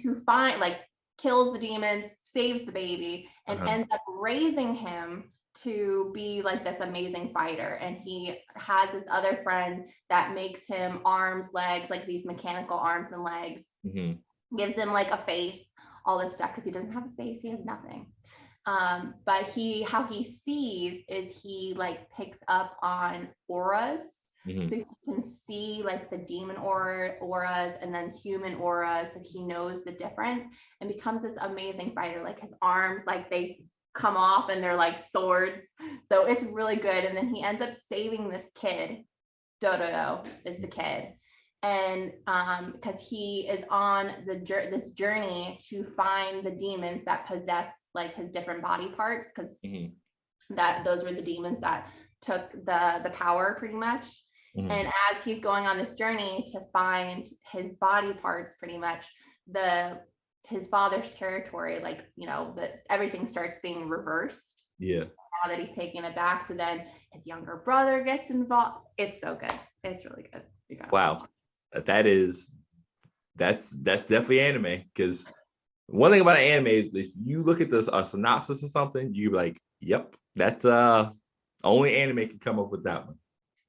kills the demons, saves the baby, and ends up raising him to be like this amazing fighter. And he has this other friend that makes him arms, legs, like these mechanical arms and legs, gives him like a face, all this stuff, because he doesn't have a face, he has nothing. But how he sees is he like picks up on auras. So he can see like the demon auras and then human auras. So he knows the difference and becomes this amazing fighter. Like his arms, like they come off and they're like swords. So it's really good. And then he ends up saving this kid. Dododo is the kid. And because he is on this journey to find the demons that possess like his different body parts, because those were the demons that took the power pretty much. And as he's going on this journey to find his body parts, pretty much his father's territory, like, that everything starts being reversed. Yeah. Now that he's taking it back. So then his younger brother gets involved. It's so good. It's really good. Wow. That's definitely anime, because one thing about an anime is if you look at a synopsis or something, you're like, yep, that's only anime can come up with that one.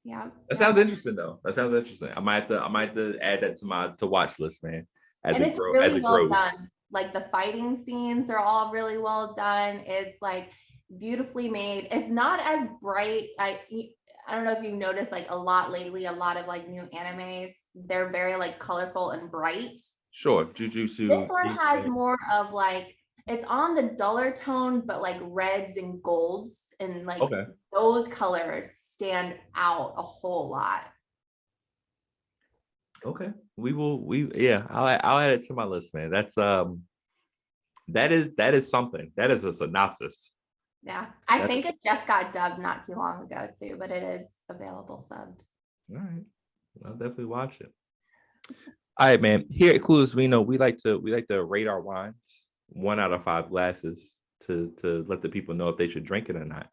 Yeah. That sounds interesting though. That sounds interesting. I might have to add that to my watch list, man. It's really well done. Like the fighting scenes are all really well done. It's like beautifully made. It's not as bright. I don't know if you've noticed, like a lot lately, a lot of like new animes, they're very like colorful and bright. Sure. Jujutsu. This one has more of like, it's on the duller tone, but like reds and golds and like Okay. those colors stand out a whole lot. Okay. Yeah, I'll add it to my list, man. That is something. That is a synopsis. Yeah, I That think it just got dubbed not too long ago too, but it is available subbed. All right. I'll definitely watch it. All right, man. Here at Clueless Vino, we like to rate our wines 1 out of 5 glasses to let the people know if they should drink it or not.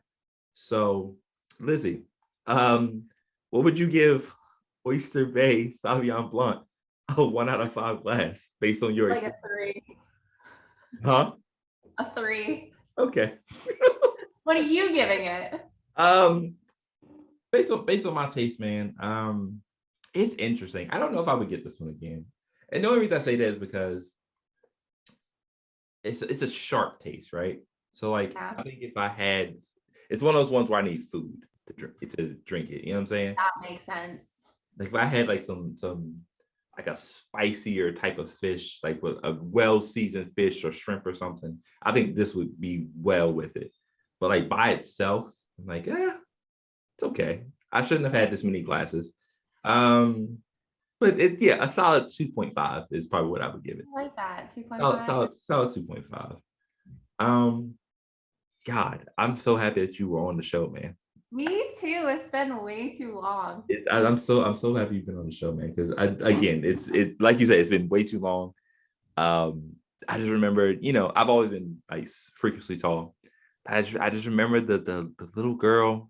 So, Lizzie, um, what would you give Oyster Bay Sauvignon Blanc a 1 out of 5 glass based on your Like a experience? 3. Huh? A 3. Okay. What are you giving it? Um, based on my taste, man. It's interesting. I don't know if I would get this one again. And the only reason I say that is because it's a sharp taste, right? So like Yeah, I think if I had it's one of those ones where I need food to drink it. You know what I'm saying? that makes sense. Like if I had like some like a spicier type of fish, like with a well-seasoned fish or shrimp or something, I think this would be well with it. But like by itself, I'm like, it's okay. I shouldn't have had this many glasses. Um, but a solid 2.5 is probably what I would give it. I like that. Solid, 2.5. solid 2.5. Um, God, I'm so happy that you were on the show, man. Me too. It's been way too long. I'm so happy you've been on the show, man. Because again, it like you said, it's been way too long. I just remember, I've always been like freakishly tall. I just remember the little girl,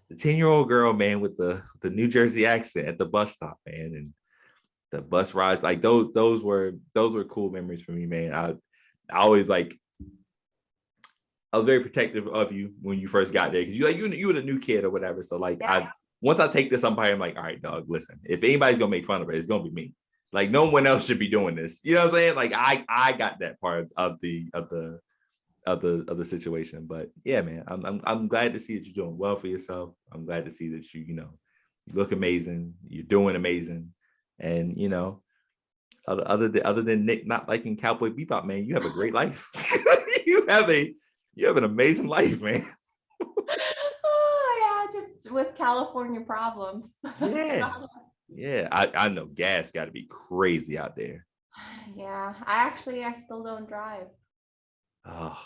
the 10-year-old girl, man, with the New Jersey accent at the bus stop, man, and the bus rides, like those were cool memories for me, man. I always like I was very protective of you when you first got there because you were the new kid or whatever. So like Yeah. once I take this somebody, I'm like, all right, dog, listen, if anybody's gonna make fun of it, it's gonna be me. Like no one else should be doing this. You know what I'm saying? Like I got that part of the situation. But yeah, man, I'm glad to see that you're doing well for yourself. I'm glad to see that you look amazing. You're doing amazing, and other than Nick not liking Cowboy Bebop, man, you have a great life. you have a you have an amazing life, man. Oh yeah, just with California problems. Yeah. Yeah. I know gas got to be crazy out there. Yeah, I still don't drive. Oh,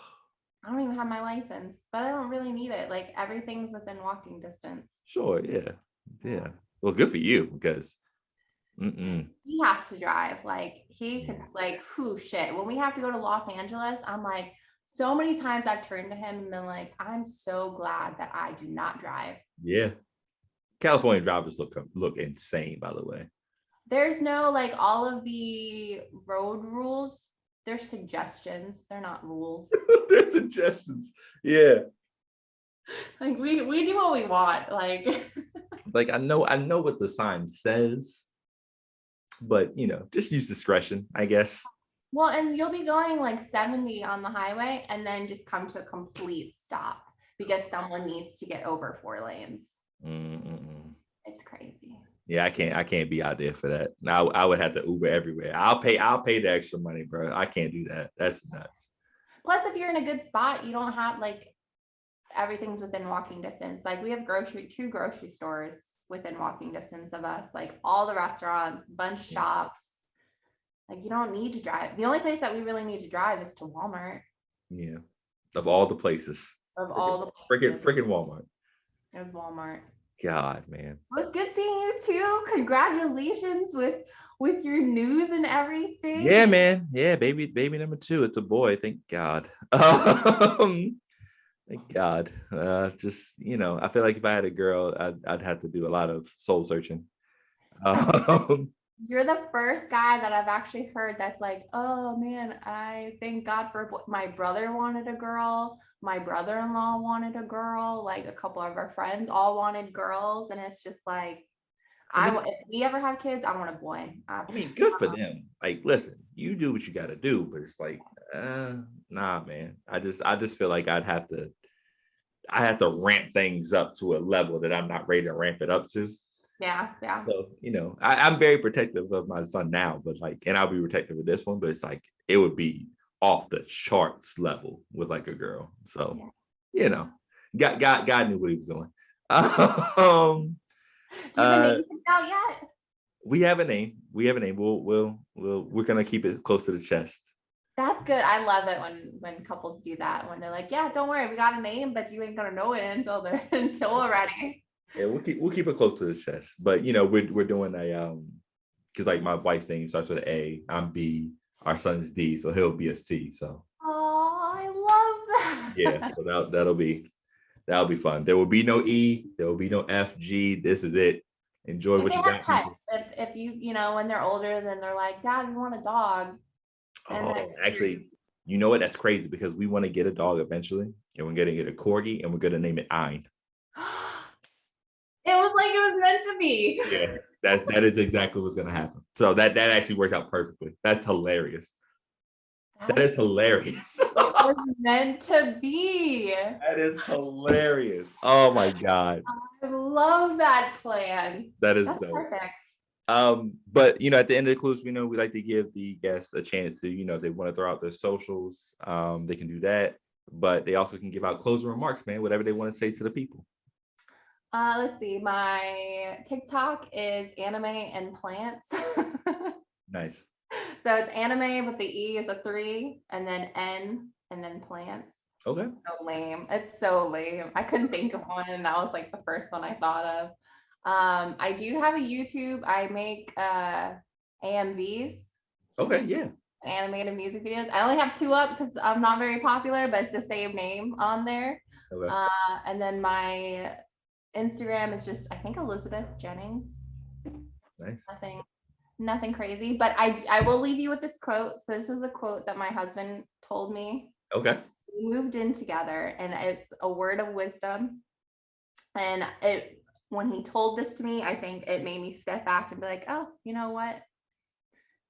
I don't even have my license, but I don't really need it. Like everything's within walking distance. sure. Yeah. Yeah. Well, good for you because He has to drive. Like he could yeah. like, whew, shit. When we have to go to Los Angeles, I'm like, so many times I've turned to him and been like, I'm so glad that I do not drive. Yeah. California drivers look insane, by the way. There's no like all of the road rules. They're suggestions. They're not rules. Their suggestions. Yeah. Like we do what we want. Like Like I know what the sign says, but just use discretion, I guess. well, and you'll be going like 70 on the highway and then just come to a complete stop because someone needs to get over 4 lanes. Mm-mm. It's crazy. Yeah, I can't be out there for that. Now I would have to Uber everywhere. I'll pay the extra money, bro. I can't do that. That's nuts. Plus, if you're in a good spot, you don't have like everything's within walking distance. Like we have two grocery stores within walking distance of us, like all the restaurants, bunch of shops. Like you don't need to drive. The only place that we really need to drive is to Walmart. Yeah. Of all the places. Of all the Freaking places, Walmart. it was Walmart. God, man. It was good seeing you too. Congratulations with your news and everything. Yeah, man. Yeah, baby number 2. It's a boy. Thank God. Thank God. Just I feel like if I had a girl, I'd have to do a lot of soul searching. Um, You're the first guy that I've actually heard that's like, oh man, I thank God for a boy. My brother wanted a girl. My brother-in-law wanted a girl. Like a couple of our friends all wanted girls, and it's just like, if we ever have kids, I want a boy. I mean, good for them. Like, listen, you do what you got to do, but it's like, nah, man. I just feel like I have to ramp things up to a level that I'm not ready to ramp it up to. Yeah. So, I'm very protective of my son now, but and I'll be protective of this one, but it's like, it would be off the charts level with like a girl. So, God knew what he was doing. Um, Do you have a name uh, out yet? we have a name. We're gonna keep it close to the chest. That's good. I love it when couples do that. When they're like, "Yeah, don't worry, we got a name, but you ain't gonna know it until we're ready." Yeah, we'll keep it close to the chest. But we're doing a because like my wife's name starts with an A. I'm B. Our son's D, so he'll be a C. So Oh, I love yeah, that. so that'll be fun. There will be no E. There will be no F, G. This is it. Enjoy If what they you have got, pets, people. if you know when they're older, then they're like, "Dad, we want a dog," and then Oh, actually, you know what? That's crazy because we want to get a dog eventually, and we're gonna get a corgi, and we're gonna name it Ein. it was like it was meant to be. Yeah, that is exactly what's gonna happen. So that actually worked out perfectly. That's hilarious. That is hilarious. It was meant to be. That is hilarious. Oh my God. I love that plan. That is That's dope. perfect. But at the end of the clues, we like to give the guests a chance to, if they want to throw out their socials, they can do that. But they also can give out closing remarks, man, whatever they want to say to the people. Let's see. My TikTok is anime and plants. Nice. So it's anime, but the E is a 3, and then N, and then plants. Okay. It's so lame. It's so lame. I couldn't think of one, and that was like the first one I thought of. I do have a YouTube. I make AMVs. Okay, yeah. Animated music videos. I only have 2 up because I'm not very popular, but it's the same name on there. Okay. And then my Instagram is just, I think, Elizabeth Jennings. Nice. Nothing crazy, but I will leave you with this quote. So this is a quote that my husband told me. Okay. We moved in together, and it's a word of wisdom. And when he told this to me, I think it made me step back and be like, oh, you know what?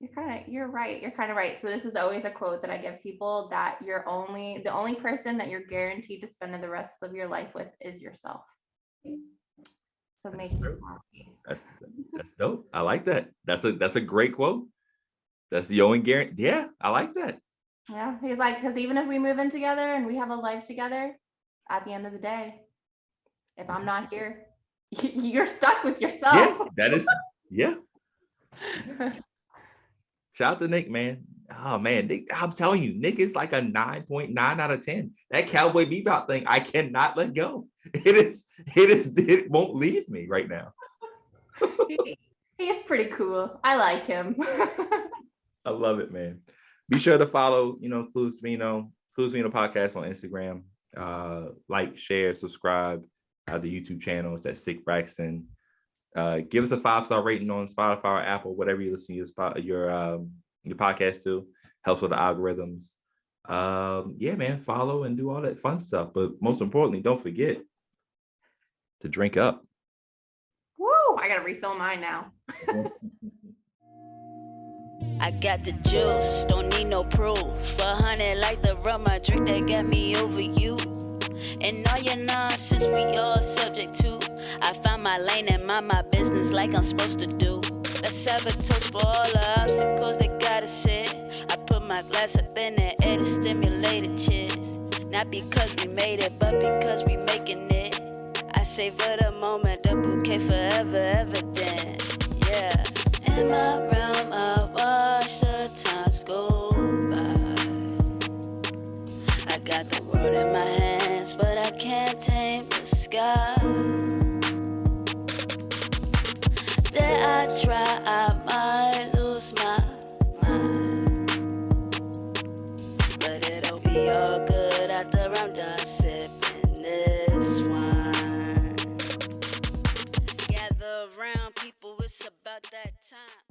You're right. You're kind of right. So this is always a quote that I give people, that the only person that you're guaranteed to spend the rest of your life with is yourself. So make you happy. That's dope. I like that. That's a great quote. That's the only guarantee. Yeah, I like that. Yeah, he's like, because even if we move in together and we have a life together, at the end of the day, if I'm not here, you're stuck with yourself. Yeah, that is. Yeah. Shout out to Nick, man. Oh man, Nick, I'm telling you, Nick is like a 9.9 out of 10. That Cowboy Bebop thing, I cannot let go. It won't leave me right now. He's pretty cool. I like him. I love it, man. Be sure to follow, Clueless Vino podcast on Instagram. Like, share, subscribe. The YouTube channel. It's at Sick Braxton. Give us a 5-star rating on Spotify or Apple, whatever you listen to your podcast to. Helps with the algorithms. Yeah, man, follow and do all that fun stuff. But most importantly, don't forget to drink up. Woo! I gotta refill mine now. I got the juice, don't need no proof. 100 like the rum I drink that got me over you. And all your nonsense we all subject to. I find my lane and mind my business like I'm supposed to do. Let's have a toast for all the obstacles that gotta sit. I put my glass up in the air to stimulate the cheers. Not because we made it, but because we making it. I savor the moment, the bouquet forever evident. Yeah. In my realm, I watch the times go by. I got the world in my hands, but I can't tame the sky. Dare I try, I might lose my mind. But it'll be all good after I'm done sipping this wine. Gather around people, it's about that time.